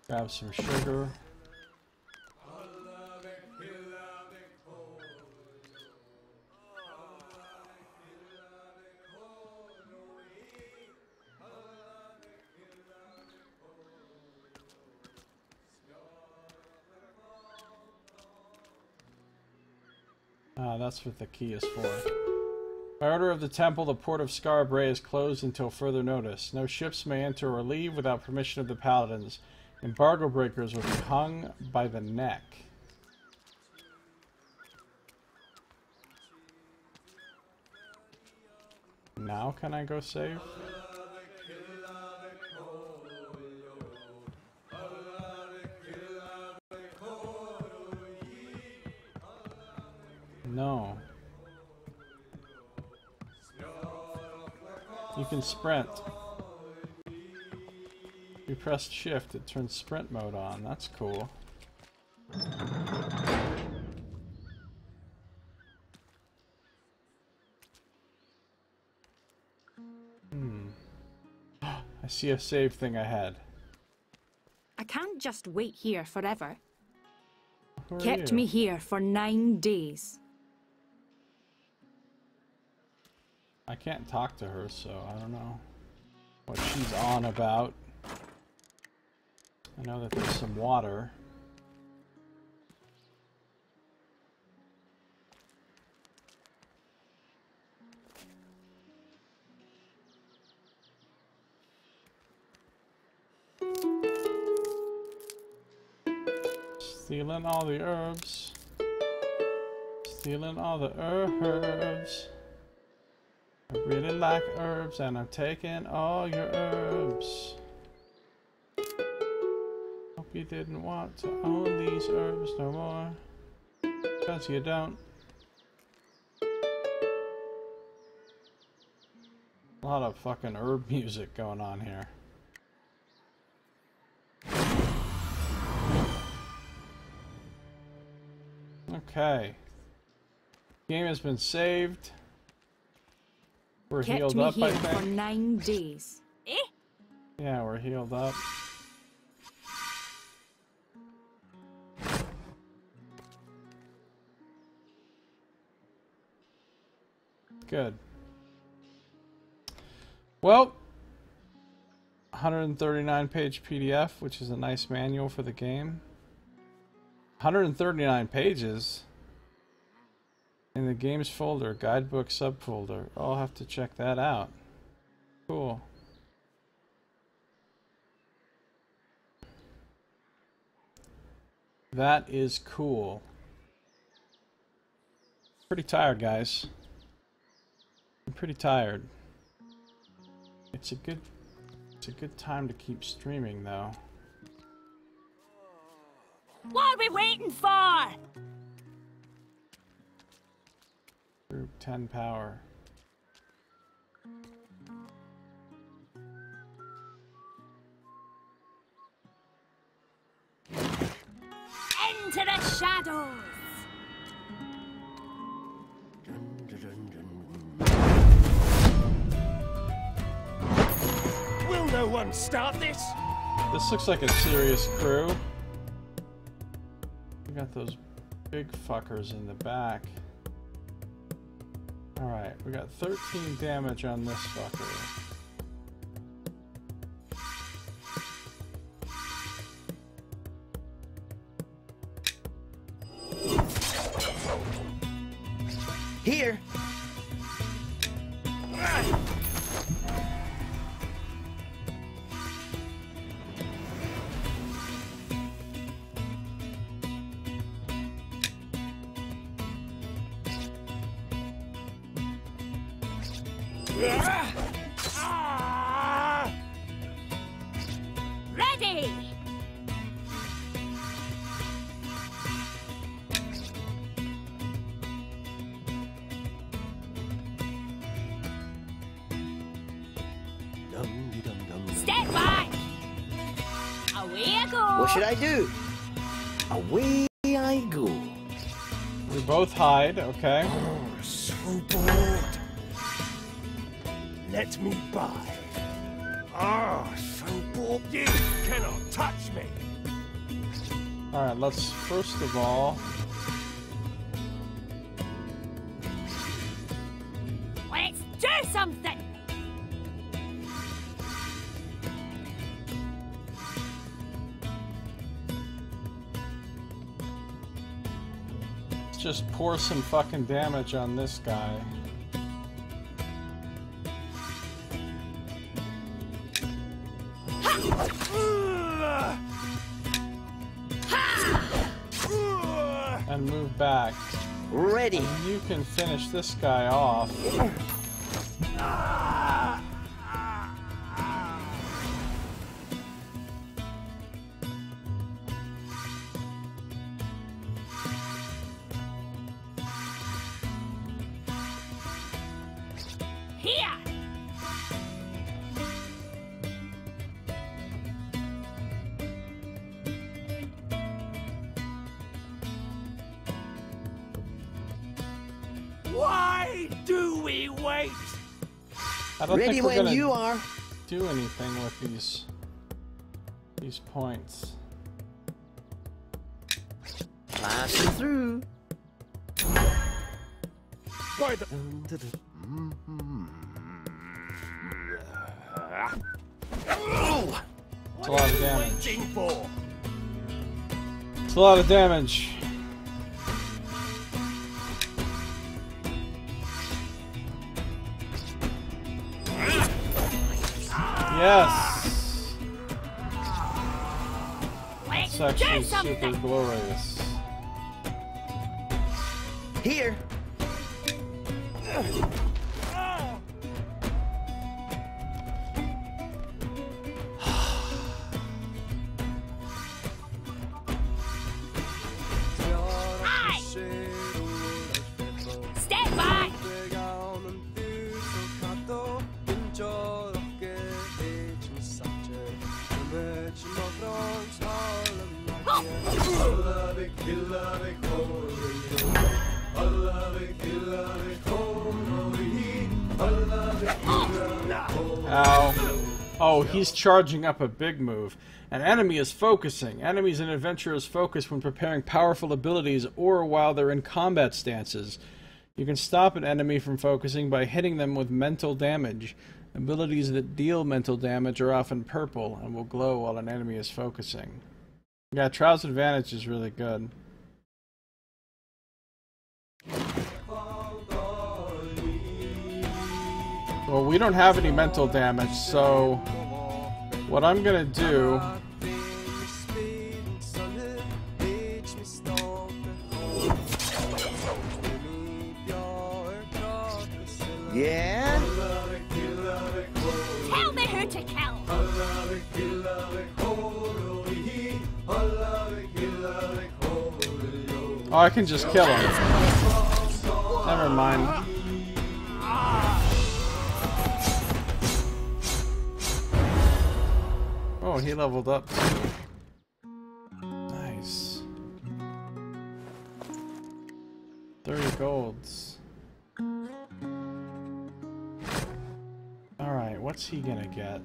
S2: grab some sugar. That's what the key is for. By order of the temple, the port of Scarabray is closed until further notice. No ships may enter or leave without permission of the paladins. Embargo breakers will be hung by the neck. Now can I go save? No. You can sprint. You press shift, it turns sprint mode on. That's cool. I see a save thing ahead.
S11: I can't just wait here forever.
S2: Who are
S11: Kept
S2: you?
S11: me here for 9 days.
S2: I can't talk to her, so I don't know what she's on about. I know that there's some water. Stealing all the herbs. Stealing all the herbs. I really like herbs and I'm taking all your herbs. Hope you didn't want to own these herbs no more. 'Cause you don't. A lot of fucking herb music going on here. Okay. Game has been saved. We're healed up, I think.
S11: For 9 days. Eh?
S2: Yeah, we're healed up. Good. Well, 139-page PDF, which is a nice manual for the game. 139 pages in the games folder, guidebook subfolder. I'll have to check that out. Cool. That is cool. Pretty tired, guys. I'm pretty tired. It's a good time to keep streaming though.
S11: What are we waiting for?
S2: Group 10 power.
S11: Into the shadows.
S1: Will no one start this?
S2: This looks like a serious crew. We got those big fuckers in the back. Alright, we got 13 damage on this fucker.
S18: Here.
S11: Ready. Step back. Away I go.
S18: What should I do? Away I go.
S2: We both hide, okay.
S1: Oh, so bored. Let me by. Ah, so bored. You cannot touch me.
S2: Alright, let's first of all...
S11: Let's do something.
S2: Let's just pour some fucking damage on this guy. And move back.
S18: Ready.
S2: And you can finish this guy off.
S11: Here.
S1: Why do we wait?
S2: I don't
S18: Ready
S2: think we're
S18: when
S2: gonna
S18: you are.
S2: do anything with these points.
S18: Passing through.
S1: By the...
S2: It's a lot of damage.
S1: Waiting for?
S2: It's a lot of damage. Yes! That's actually super glorious.
S18: Here.
S2: Ow. Oh, he's charging up a big move. An enemy is focusing. Enemies and adventurers focus when preparing powerful abilities or while they're in combat stances. You can stop an enemy from focusing by hitting them with mental damage. Abilities that deal mental damage are often purple and will glow while an enemy is focusing. Yeah, Trow's advantage is really good. Well, we don't have any mental damage, so what I'm gonna do...
S18: Yeah?
S6: Tell me who to kill!
S2: Oh, I can just kill him. Never mind. Oh, he leveled up. Nice. 30 golds. Alright, what's he gonna get?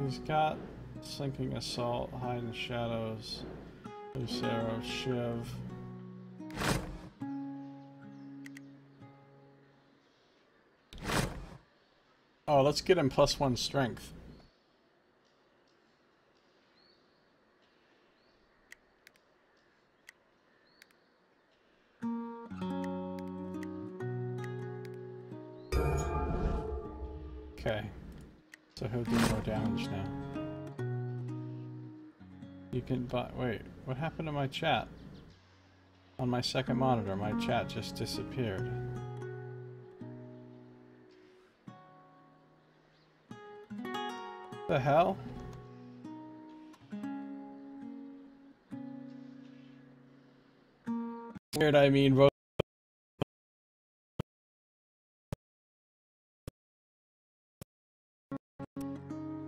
S2: He's got Sinking Assault, Hide in Shadows, Loose Arrow, Shiv. Oh, let's get him +1 strength. Okay. So he'll do more damage now. You can buy... Wait, what happened to my chat? On my second monitor, my chat just disappeared. The hell? Weird, I mean, both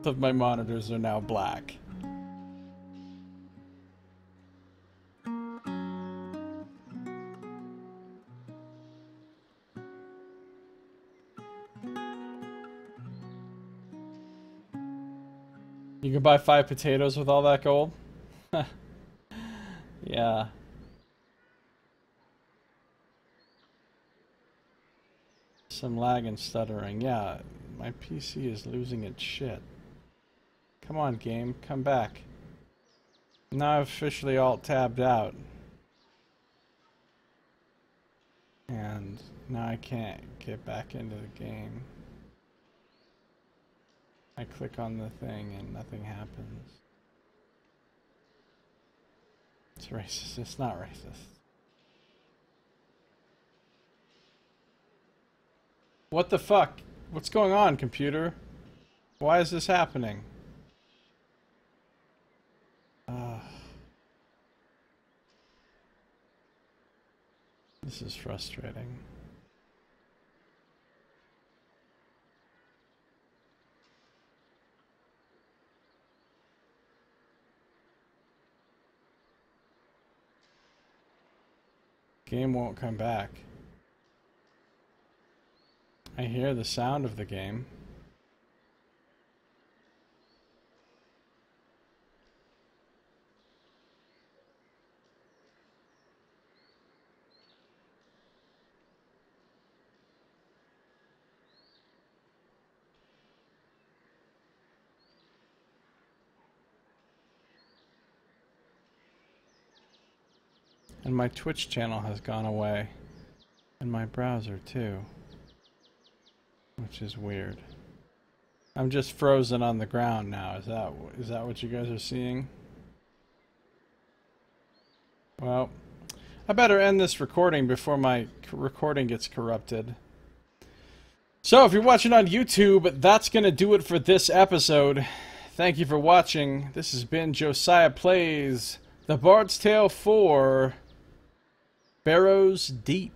S2: of my monitors are now black. You can buy 5 potatoes with all that gold? Yeah. Some lag and stuttering. Yeah, my PC is losing its shit. Come on, game. Come back. Now I've officially alt-tabbed out. And now I can't get back into the game. I click on the thing and nothing happens. It's racist. It's not racist. What the fuck? What's going on, computer? Why is this happening? This is frustrating. Game won't come back. I hear the sound of the game. And my Twitch channel has gone away. And my browser too. Which is weird. I'm just frozen on the ground now. Is that what you guys are seeing? Well, I better end this recording before my recording gets corrupted. So if you're watching on YouTube, that's going to do it for this episode. Thank you for watching. This has been Josiah Plays The Bard's Tale 4 Barrows Deep.